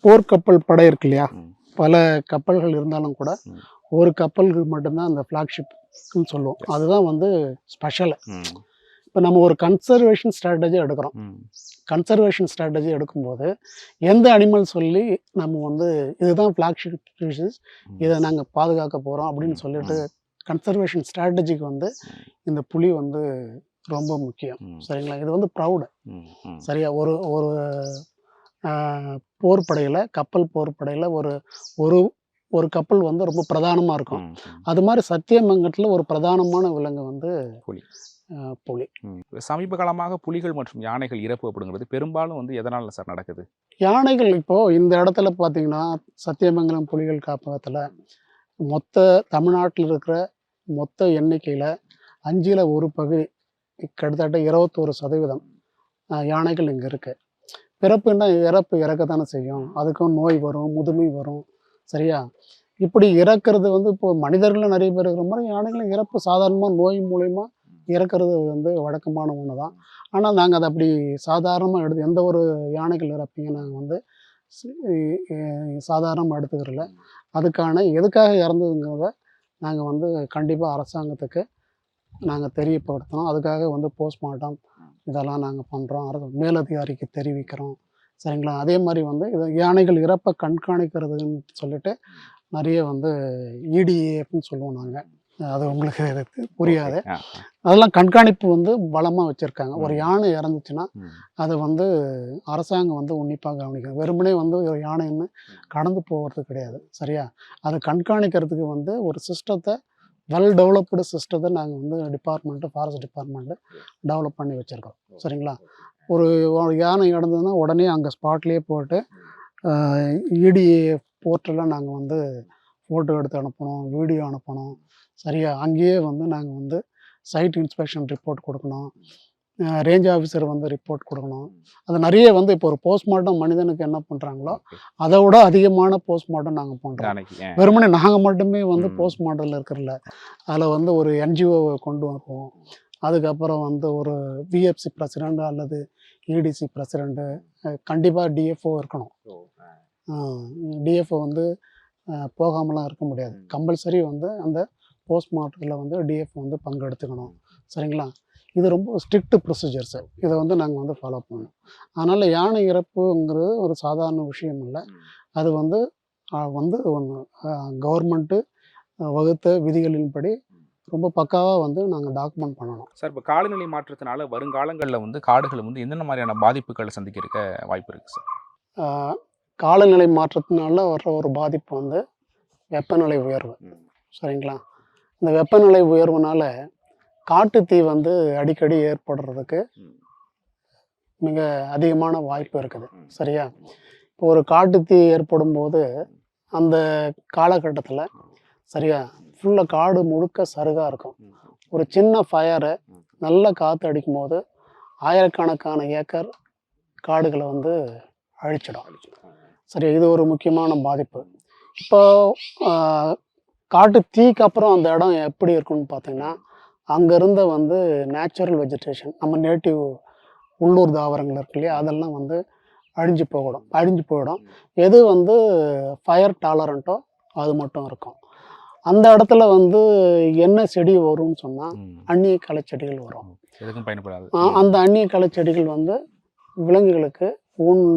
போர்க்கப்பல் படை இருக்கு இல்லையா, ம். பல கப்பல்கள் இருந்தாலும் கூட ம். ஒரு கப்பல்கள் மட்டும்தான் அந்த ஃப்ளாக்ஷிப்னு சொல்லுவோம். Yes. அதுதான் வந்து ஸ்பெஷல். ம். இப்போ நம்ம ஒரு கன்சர்வேஷன் ஸ்ட்ராட்டஜி எடுக்கிறோம். ம். கன்சர்வேஷன் ஸ்ட்ராட்டஜி எடுக்கும்போது எந்த அனிமல் சொல்லி நம்ம வந்து இதுதான் ஃப்ளாக்ஷிப் ஸ்பீஷீஸ், இதை நாங்கள் பாதுகாக்க போகிறோம் அப்படின்னு சொல்லிட்டு கன்சர்வேஷன் ஸ்ட்ராட்டஜிக்கு வந்து இந்த புலி வந்து ரொம்ப முக்கியம். சரிங்களா, இது வந்து ப்ரௌடு. சரியா, ஒரு ஒரு போர்ப்படையில், கப்பல் போர்ப்படையில் ஒரு ஒரு ஒரு கப்பல் வந்து ரொம்ப பிரதானமாக இருக்கும். அது மாதிரி சத்தியமங்கலத்தில் ஒரு பிரதானமான விலங்கு வந்து புலி. புலி. சமீப காலமாக புலிகள் மற்றும் யானைகள் இறப்பு அப்படிங்கிறது பெரும்பாலும் வந்து எதனால சார் நடக்குது? யானைகள் இப்போது இந்த இடத்துல பார்த்தீங்கன்னா சத்தியமங்கலம் புலிகள் காப்பகத்தில் மொத்த தமிழ்நாட்டில் இருக்கிற மொத்த எண்ணிக்கையில் 5ல் 1 பகுதி, கிட்டத்தட்ட 21% யானைகள் இங்கே இருக்குது. பிறப்புன்னா இறக்கத்தானே செய்யும், அதுக்கும் நோய் வரும், முதுமை வரும். சரியா, இப்படி இறக்கிறது வந்து இப்போ மனிதர்களும் நிறைய பேர் இருக்கிற மாதிரி யானைகளும் இறப்பு சாதாரணமாக நோய் மூலயமா இறக்கிறது வந்து வழக்கமான ஒன்று தான். ஆனால் நாங்கள் அதை அப்படி சாதாரணமாக எந்த ஒரு யானைகள் இறப்பையும் நாங்கள் வந்து சாதாரணமாக எடுத்துக்கிறதில்ல. அதுக்கான எதுக்காக இறந்ததுங்கிறத நாங்கள் வந்து கண்டிப்பாக அரசாங்கத்துக்கு நாங்கள் தெரியப்படுத்தணும். அதுக்காக வந்து போஸ்ட்மார்ட்டம் இதெல்லாம் நாங்கள் பண்ணுறோம், மேலதிகாரிக்கு தெரிவிக்கிறோம். சரிங்களா, அதே மாதிரி வந்து இது யானைகள் இறப்பை கண்காணிக்கிறதுன்னு சொல்லிட்டு நிறைய வந்து இடிஏன்னு சொல்லுவோம் நாங்கள். அது உங்களுக்கு புரியாது. அதெல்லாம் கண்காணிப்பு வந்து பலமாக வச்சுருக்காங்க. ஒரு யானை இறந்துச்சுன்னா அதை வந்து அரசாங்கம் வந்து உன்னிப்பாக கவனிக்கணும். வெறுமனே வந்து ஒரு யானைன்னு கடந்து போகிறது கிடையாது. சரியா, அதை கண்காணிக்கிறதுக்கு வந்து ஒரு சிஸ்டத்தை, வெல் டெவலப்டு சிஸ்டத்தை நாங்கள் வந்து ஃபாரஸ்ட் டிபார்ட்மெண்ட்டு டெவலப் பண்ணி வச்சுருக்கோம். சரிங்களா, ஒரு யானை இறந்ததுன்னா உடனே அங்கே ஸ்பாட்லேயே போட்டு இடிஏ போர்ட்டலில் நாங்கள் வந்து ஃபோட்டோ எடுத்து அனுப்பணும், வீடியோ அனுப்பணும். சரியா, அங்கேயே வந்து நாங்கள் வந்து சைட் இன்ஸ்பெக்ஷன் ரிப்போர்ட் கொடுக்கணும், ரேஞ்ச் ஆஃபீஸர் வந்து ரிப்போர்ட் கொடுக்கணும். அது நிறைய வந்து இப்போ ஒரு போஸ்ட்மார்ட்டம் மனிதனுக்கு என்ன பண்ணுறாங்களோ அதை விட அதிகமான போஸ்ட்மார்ட்டம் நாங்கள் பண்ணுறோம். வெறுமனே நாங்கள் மட்டுமே வந்து போஸ்ட்மார்ட்டமில் இருக்கிறதில்ல, அதில் வந்து ஒரு என்ஜிஓவை கொண்டு வருவோம். அதுக்கப்புறம் வந்து ஒரு விஎஃப்சி பிரசிடெண்ட் அல்லது இடிசி பிரசிடெண்ட்டு, கண்டிப்பாக டிஎஃப்ஓ இருக்கணும். டிஎஃப்ஓ வந்து போகாமலாம் இருக்க முடியாது. கம்பல்சரி வந்து அந்த போஸ்ட்மார்ட்டத்தில் வந்து டிஎஃப்ஓ வந்து பங்கெடுத்துக்கணும். சரிங்களா, இது ரொம்ப ஸ்ட்ரிக்ட் ப்ரொசீஜர்ஸு. இதை வந்து நாங்கள் வந்து ஃபாலோ பண்ணணும். அதனால் யானை இறப்புங்கிறது ஒரு சாதாரண விஷயம் இல்லை. அது வந்து கவர்மெண்ட்டு வகுத்த விதிகளின்படி ரொம்ப பக்காவாக வந்து நாங்கள் டாக்குமெண்ட் பண்ணணும். சார், இப்போ காலநிலை மாற்றத்தினால வருங்காலங்களில் வந்து காடுகள் வந்து என்னென்ன மாதிரியான பாதிப்புகளை சந்திக்க வாய்ப்பு இருக்குது சார்? காலநிலை மாற்றத்தினால வர்ற ஒரு பாதிப்பு வந்து வெப்பநிலை உயர்வு. சரிங்களா, இந்த வெப்பநிலை உயர்வுனால காட்டுத்தீ வந்து அடிக்கடி ஏற்படுறதுக்கு மிக அதிகமான வாய்ப்பு இருக்குது. சரியா, இப்போ ஒரு காட்டுத்தீ ஏற்படும் போது அந்த காலகட்டத்தில் சரியா ஃபுல்லாக காடு முழுக்க சருகாக இருக்கும். ஒரு சின்ன ஃபயரை நல்ல காற்று அடிக்கும் போது ஆயிரக்கணக்கான ஏக்கர் காடுகளை வந்து அழிச்சிடும். சரி, இது ஒரு முக்கியமான பாதிப்பு. இப்போ காட்டு தீக்கு அப்புறம் அந்த இடம் எப்படி இருக்குன்னு பார்த்தீங்கன்னா, அங்கே இருந்த வந்து நேச்சுரல் வெஜிடேஷன், நம்ம நேட்டிவ் உள்ளூர் தாவரங்கள் இருக்கு இல்லையா, அதெல்லாம் வந்து அழிஞ்சு போயிடும். எது வந்து ஃபயர் டாலரண்ட்டோ அது மட்டும் இருக்கும். அந்த இடத்துல வந்து என்ன செடி வரும்னு சொன்னால் அந்நிய களைச்செடிகள் வரும். எதுக்கும் பயன்படாது. அந்த அந்நிய களைச்செடிகள் வந்து விலங்குகளுக்கு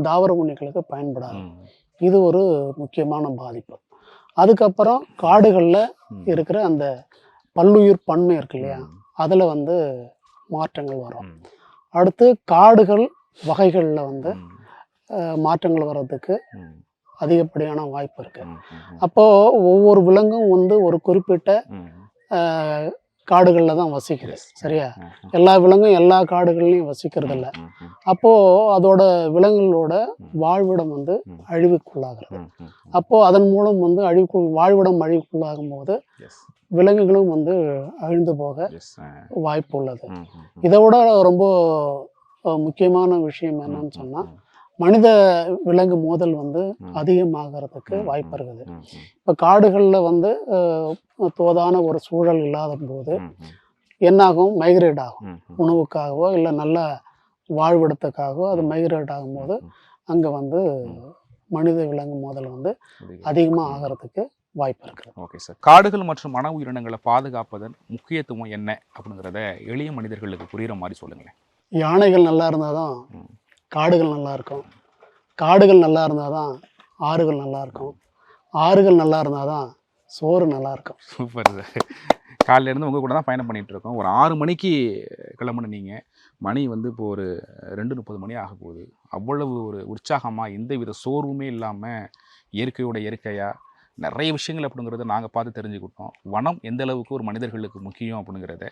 தாவர உண்ணிகளுக்கு பயன்படாது. இது ஒரு முக்கியமான பாதிப்பு. அதுக்கப்புறம் காடுகளில் இருக்கிற அந்த பல்லுயிர் பன்மை இருக்கு இல்லையா, அதில் வந்து மாற்றங்கள் வரும். அடுத்து காடுகள் வகைகளில் வந்து மாற்றங்கள் வர்றதுக்கு அதிகப்படியான வாய்ப்பு இருக்கு. அப்போது ஒவ்வொரு விலங்கும் வந்து ஒரு குறிப்பிட்ட காடுகளில் தான் வசிக்குது. சரியா, எல்லா விலங்கும் எல்லா காடுகள்லையும் வசிக்கிறது இல்லை. அப்போது அதோட விலங்குகளோட வாழ்விடம் வந்து அழிவுக்குள்ளாகிறது. அப்போது அதன் மூலம் வந்து வாழ்விடம் அழிவுக்குள்ளாகும் போது விலங்குகளும் வந்து அழிந்து போக வாய்ப்பு உள்ளது. இதை விட ரொம்ப முக்கியமான விஷயம் என்னன்னு சொன்னால், மனித விலங்கு மோதல் வந்து அதிகமாகிறதுக்கு வாய்ப்பு இருக்குது. இப்போ காடுகளில் வந்து தோதான ஒரு சூழல் இல்லாத போது என்னாகும், மைக்ரேட் ஆகும். உணவுக்காகவோ இல்லை நல்ல வாழ்விடத்துக்காகவோ அது மைக்ரேட் ஆகும்போது அங்கே வந்து மனித விலங்கு மோதல் வந்து அதிகமாக ஆகிறதுக்கு வாய்ப்பு இருக்குது. Okay sir. காடுகள் மற்றும் வன உயிரினங்களை பாதுகாப்பதன் முக்கியத்துவம் என்ன அப்படிங்கிறத எளிய மனிதர்களுக்கு புரிகிற மாதிரி சொல்லுங்களேன். யானைகள் நல்லா இருந்தால் தான் காடுகள் நல்லா இருக்கும், காடுகள் நல்லா இருந்தால் தான் ஆறுகள் நல்லா இருக்கும், ஆறுகள் நல்லா இருந்தால் தான் சோறு நல்லா இருக்கும். Super sir. காலையிலேருந்து உங்கள் கூட தான் பயணம் பண்ணிகிட்டு இருக்கோம். ஒரு 6 மணிக்கு கிளம்புன நீங்கள் மணி வந்து இப்போ ஒரு 2:30 மணி ஆக போகுது. அவ்வளவு ஒரு உற்சாகமாக எந்தவித சோர்வுமே இல்லாமல் இயற்கையோட இயற்கையாக நிறைய விஷயங்கள் அப்படிங்கிறத நாங்கள் பார்த்து தெரிஞ்சுக்கிட்டோம். வனம் எந்த அளவுக்கு ஒரு மனிதர்களுக்கு முக்கியம் அப்படிங்கிறத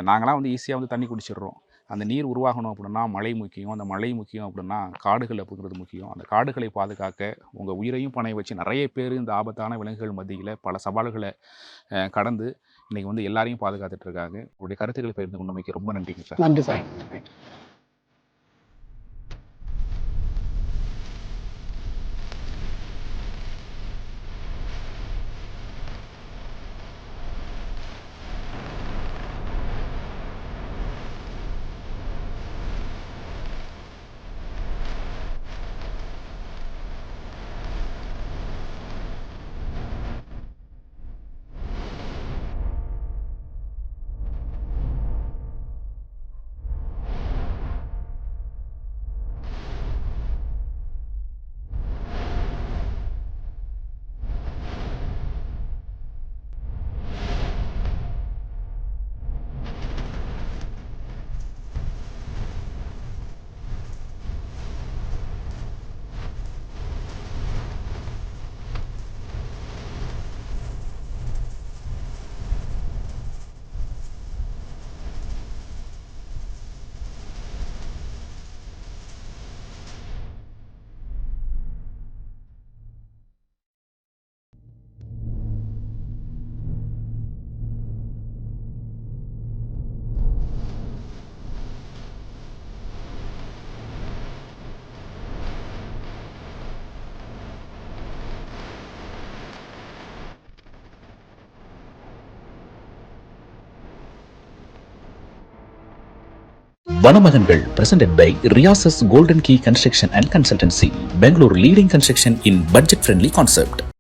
நாங்களாம் வந்து ஈஸியாக வந்து தண்ணி குடிச்சிடுறோம். அந்த நீர் உருவாகணும் அப்படின்னா மழை முக்கியம், அந்த மழை முக்கியம் அப்படின்னா காடுகள் அப்படிங்கிறது முக்கியம். அந்த காடுகளை பாதுகாக்க உங்கள் உயிரையும் பணைய வச்சு நிறைய பேர் இந்த ஆபத்தான விலங்குகள் மத்தியில் பல சவால்களை கடந்து இன்றைக்கி வந்து எல்லாரையும் பாதுகாத்துட்டு இருக்காங்க. உங்களுடைய கருத்துக்களை பகிர்ந்து கொண்டமைக்கு ரொம்ப நன்றிங்க சார். நன்றி sir. வனமகன்கள் presented by Riyasa's Golden Key Construction and Consultancy, Bangalore leading construction in budget friendly concept.